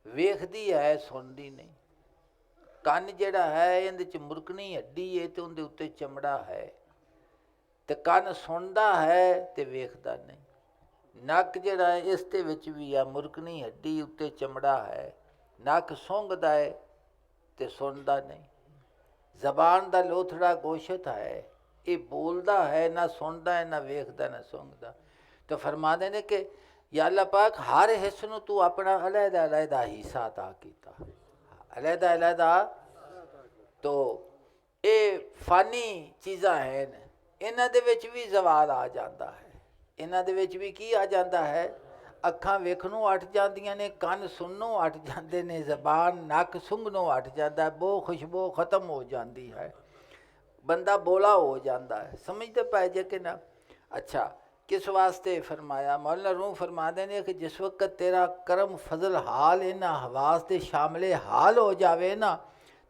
वेखदी है, सुनदी नहीं। कन जिहड़ा है इहदे च मुरकनी हड्डी है ते उहदे उत्ते चमड़ा है, ते कन सुनदा है ते वेखदा नहीं। नक जिहड़ा है इस दे विच भी है मुरकनी हड्डी, उत्ते चमड़ा है, नक सूंघदा है ते सुनदा नहीं। जबान दा लोथड़ा गोशत है, ये बोलदा है, ना सुनदा है, ना वेखदा, ना सूंघदा। तो फरमाते ने कि या अल्लाह पाक हर हिस्से नूं तू अपना अलहदा अलहदा हिस्सा अता कीता, अलहदा अलहदा। तो ये फानी चीज़ां हैं, इन्हां दे विच भी जवाल आ जाता है, इन्हां दे विच भी की आ जाता है? अखां वेखणों हट जांदियां ने, कन सुननों हट जाते ने, जबान नक सूंघनों हट जाता है, बो खुशबू खत्म हो जाती है, बंदा बोला हो जाता है। समझते पाए जे कि ना? अच्छा, किस वास्ते फरमाया? मौलाना रूह फरमा देने कि जिस वक्त तेरा करम फजल हाल इन्हां हवास दे शामिल हाल हो जावे ना,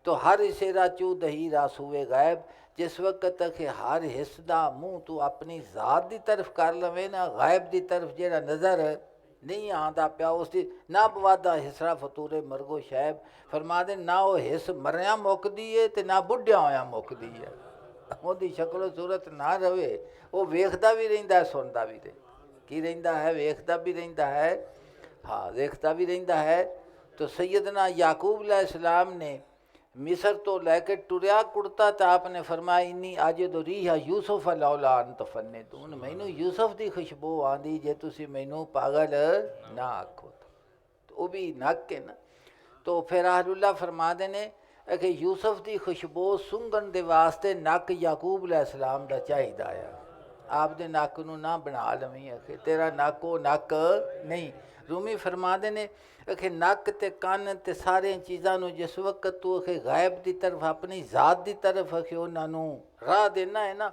तो हर सेरा चू दही रासूए गैब, जिस वक्त तक हर हिस्स दा मूँह तू अपनी ज़ात की तरफ कर लवे ना, गैब की तरफ जेड़ा नज़र नहीं आता पिया उसकी ना बवादा हिस्सा फतूरे मरगो शैब। फरमा दे ना वो हिस्स मरिया मुकदी है ते ना बुढ़िया होया मुकदी है, ਉਹਦੀ शक्लो सूरत ना रहे, वो वेखदा भी रहिंदा है, सुनदा भी रहिंदा। की रहिंदा है? वेखदा भी रहिंदा है, हाँ वेखदा भी रहिंदा है। तो सैयदना याकूब अलैहिस्सलाम ने मिस्र तो लैके टुरिया कुड़ता तो आपने फरमाया इन्नी अज दो रीहा यूसुफ लौला अन तफन्ने तून, मैनू यूसुफ की खुशबू आँदी जे तुसी मैनू पागल ना आखो। तो वो भी नक है ना। तो फिर अहलुल्लाह फरमा देने कि यूसुफ की खुशबू सूंघण के वास्ते नक याकूब अलैहिस्सलाम का चाहिए आ। आपदे नक नूं ना बना लवीं, आखे तेरा नक वो नक नहीं। रूमी फरमाते ने आखे नक ते कन्न ते सारिया चीज़ों नूं जिस वक्त तू आखे गायब की तरफ अपनी ज़ात की तरफ आखे उन्होंने राह देना है ना,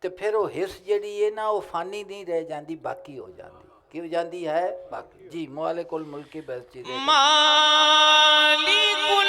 तो फिर वो हिस्स जिहड़ी है ना वो फानी नहीं रह जाती, बाकी हो जाती। की हो जाती है? बाकी। जी मालिकुल मुल्की बस मालिकुल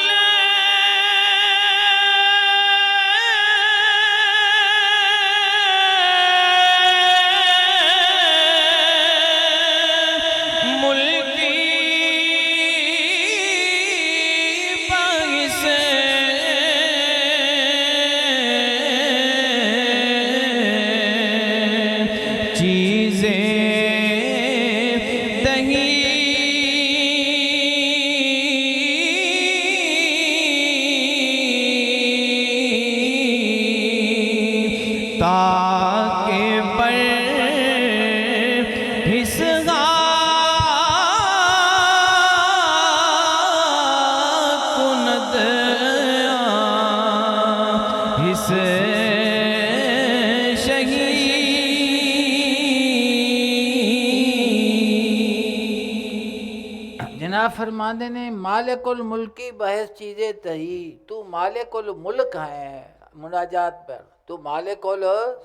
फरमाते ने मालिकुल मुल्की बहस चीज़ें तही, तू मालिकुल मुल्क है। मुनाजात पर तू मालिकुल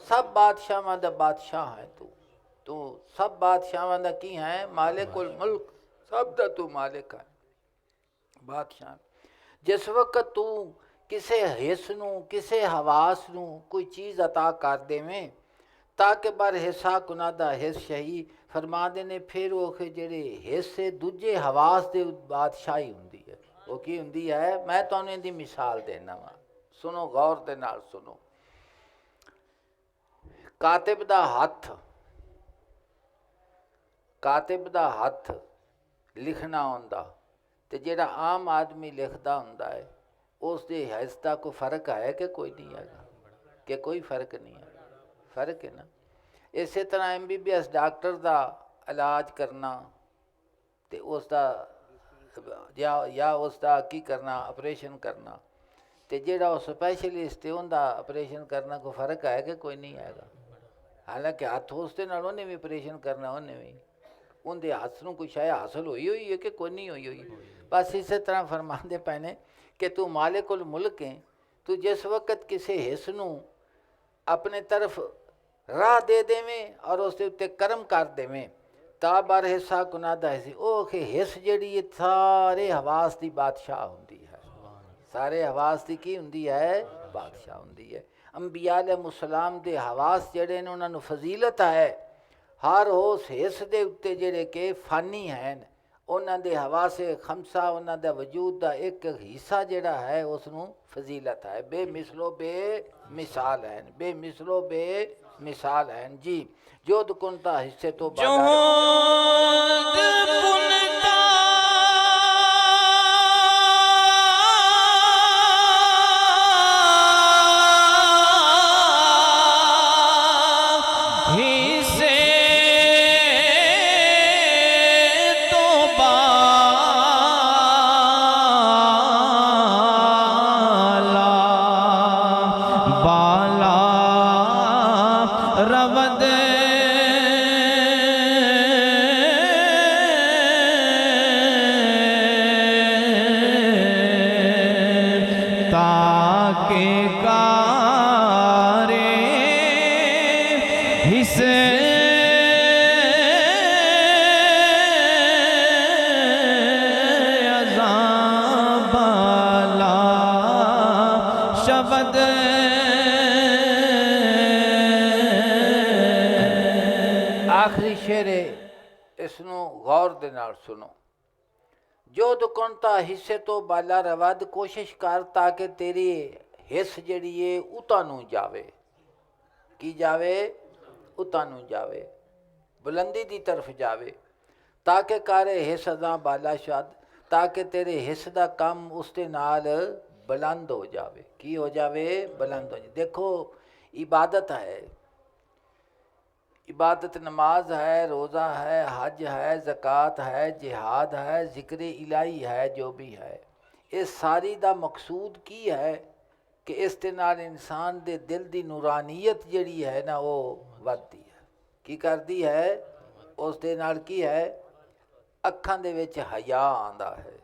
सब बादशाह दा बादशाह है। तू सब बादशाह दा की है? मालिकुल मुल्क, सब दा तू मालिक है, बादशाह। जिस वक्त तू किसे हिस्स नूं किसे हवास नूं कोई चीज़ अता कर देवें ताकि बर हिस्सा कुना दा हिस्स शही फरमाते ने फिर वो जेड़े हिस्से दूजे हवास के बादशाही होंदी है। वो की होंदी है? मैं तुहानू इहदी मिसाल देना वा, सुनो गौर दे नाल सुनो। कातिब दा हथ, कातिब दा हथ लिखना होंदा ते जेड़ा आम आदमी लिखदा होंदा है उस दे हिस्स दा कोई फर्क है कि कोई नहीं है? कि कोई फर्क नहीं है? फर्क है ना। इस तरह MBBS डॉक्टर का इलाज करना तो उसका या उसका की करना ऑपरेशन करना तो जो स्पैशलिस्ट है उनका ऑपरेशन करना कोई फर्क है कि कोई नहीं आएगा? हालांकि हथ उसके नाल उन्हें भी ऑपरेशन करना, उन्हें भी उनके हथ में कोई शायद हासिल हुई हुई है कि कोई नहीं हुई हुई। बस इस तरह फरमाते पे ने कि तू मालिकुल मुल्क है, तू जिस वक्त किसी हिस्स नूं अपने तरफ राह दे देवें और उसके उत्ते कर्म कर देवें ता बार हिस्सा कुनादा है। वो हिस्स जिहड़ी सारे हवास की बादशाह होंदी है, सारे हवास की की होंदी है? बादशाह होंदी है। अंबिया अलैहिस्सलाम दे हवास जिहड़े ने उन्होंने फजीलत है, हर उस हिस्स दे उत्ते जिहड़े के फानी हैं उन्हों दे हवासे खमसा उन्हों दे वजूद का एक हिस्सा जिहड़ा है उसनूं फजीलत है। बेमिसलो बेमिसाल है, बेमिसलो बेमिसाल है। जी जोध कुनता हिस्से तो आखिरी शेर इसनों गौर दे नाल सुनो। जो दुकनता हिस्से तो बाला रवद कोशिश कर ताकि तेरी हिस्स जिहड़ी है उतानू जावे। की जावे? उतानू जावे, बुलंदी की तरफ जावे ताकि कारे हिस्स दा बाला शद ताकि तेरे हिस्स दा काम उसके नाल बुलंद हो जावे। की हो जावे? बुलंद हो जाए। देखो इबादत है, इबादत नमाज है, रोज़ा है, हज है, ज़कात है, जिहाद है, ज़िक्र इलाही है, जो भी है इस सारी दा मकसूद की है कि इस दे नाल इंसान दे दिल दी नूरानीयत जिहड़ी है ना वो वधदी है। की करदी है उस दे नाल की है अखां दे विच हया आंदा है,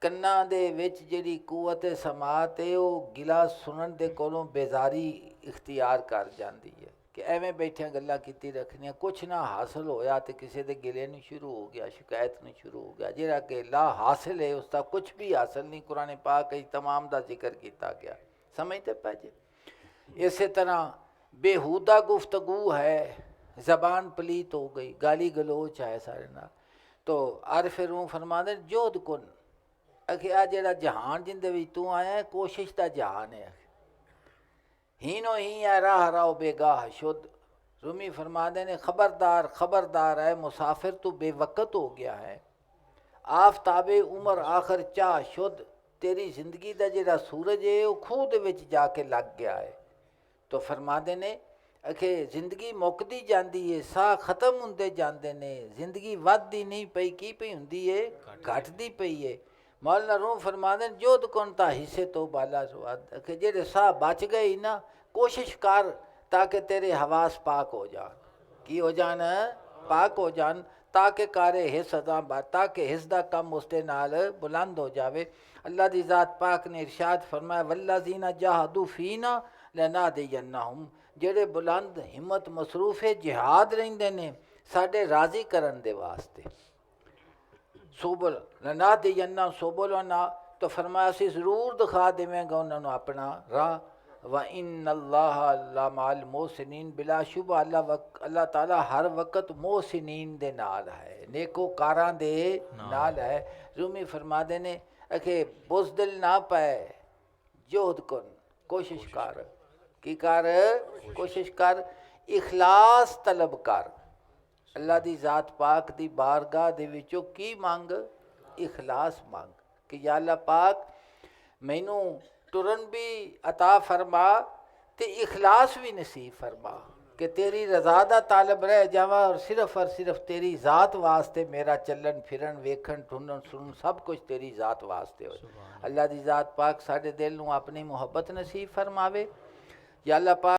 ਕੰਨਾਂ ਦੇ ਵਿੱਚ ਜਿਹੜੀ ਕੂਵਤ ਸਮਾਤ ਹੈ ਉਹ ਗਿਲਾ ਸੁਣਨ ਦੇ ਕੋਲੋਂ ਬੇਜ਼ਾਰੀ ਇਖਤਿਆਰ ਕਰ ਜਾਂਦੀ ਹੈ ਕਿ ਐਵੇਂ ਬੈਠਿਆਂ ਗੱਲਾਂ ਕੀਤੀ ਰੱਖਣੀਆਂ, ਕੁਛ ਨਾ ਹਾਸਲ ਹੋਇਆ ਤੇ ਕਿਸੇ ਦੇ ਗਿਲੇ ਨੂੰ ਸ਼ੁਰੂ ਹੋ ਗਿਆ, ਸ਼ਿਕਾਇਤ ਨੂੰ ਸ਼ੁਰੂ ਹੋ ਗਿਆ। ਜਿਹੜਾ ਕਿ ਲਾ ਹਾਸਿਲ ਹੈ ਉਸ ਦਾ ਕੁਛ ਵੀ ਹਾਸਲ ਨਹੀਂ। ਕੁਰਾਨ ਪਾਕ ਵਿੱਚ तमाम ਦਾ ਜ਼ਿਕਰ ਕੀਤਾ ਗਿਆ, ਸਮਝਦੇ ਪੈ ਜੇ। ਇਸੇ ਤਰ੍ਹਾਂ बेहुदा गुफ्तगू है, ज़बान पलीत हो गई, गाली गलोच है सारे नाल। तो आरिफ रूह फरमाते जोध कुन अखे आ जेड़ा जहान जिंदे विच तू आया है कोशिश दा जहान है, हीनो ही है राह राव बेगाह शुद्ध। रूमी फरमाते ने खबरदार खबरदार है मुसाफिर तू बेवक़्त हो गया है, आफताबे उमर आखिर चाह शुद्ध। तेरी जिंदगी दा जेड़ा सूरज है वो खूह दे विच जाके लग गया है। तो फरमाते ने अखे जिंदगी मुकदी जाती है, साह खत्म होंदे जाते ने, जिंदगी वधदी नहीं पई, की पई हुंदी है घटदी पई है। मौलाना रूम फरमाते ने जोध कौन ता हिस्से तो बाला स्वाद। अखे जेड़े साह बच गए ना कोशिश कर ताकि तेरे हवास पाक हो जान, की हो जान पाक हो जान, ताकि कारे हिस्स अदा ताकि हिस्स दा कम उसदे नाल बुलंद हो जावे। अल्लाह दी ज़ात पाक ने इरशाद फरमाया वल्लज़ीना जाहदू फीना लनादियन्नहुम, जेड़े बुलंद हिम्मत मसरूफ़े जिहाद रहिंदे ने साडे राज़ी करन दे वास्ते। सुबुल लनादियन्ना सुबुलना, तो फरमाया असीं ज़रूर दिखा देवेंगा उन्होंने अपना राह। व इन्नल्लाह लमाल मोहसिनीन, बिलाशुबा अल्लाह ताला हर वक्त मोहसिनीन दे नाल है, नेकोकारां दे नाल है। रूमी फरमाते ने अखे बुज़दिल ना पाए, जोध कुन कोशिश कर, की कर कोशिश कर, इखलास तलब कर। अल्लाह दी ज़ात पाक दी बारगाह दे विचों की मंग, इखलास मंग कि या अल्लाह पाक मैनू तुरन भी अता फरमा ते इखलास भी नसीब फरमा कि तेरी रज़ा दा तालब रह जावा और सिर्फ तेरी ज़ात वास्ते मेरा चलन फिरन वेखन ठुनन सुनन सब कुछ तेरी ज़ात वास्ते हो। अल्लाह दी ज़ात पाक साडे दिल नूं अपनी मुहब्बत नसीब फरमावे। या अल्लाह पाक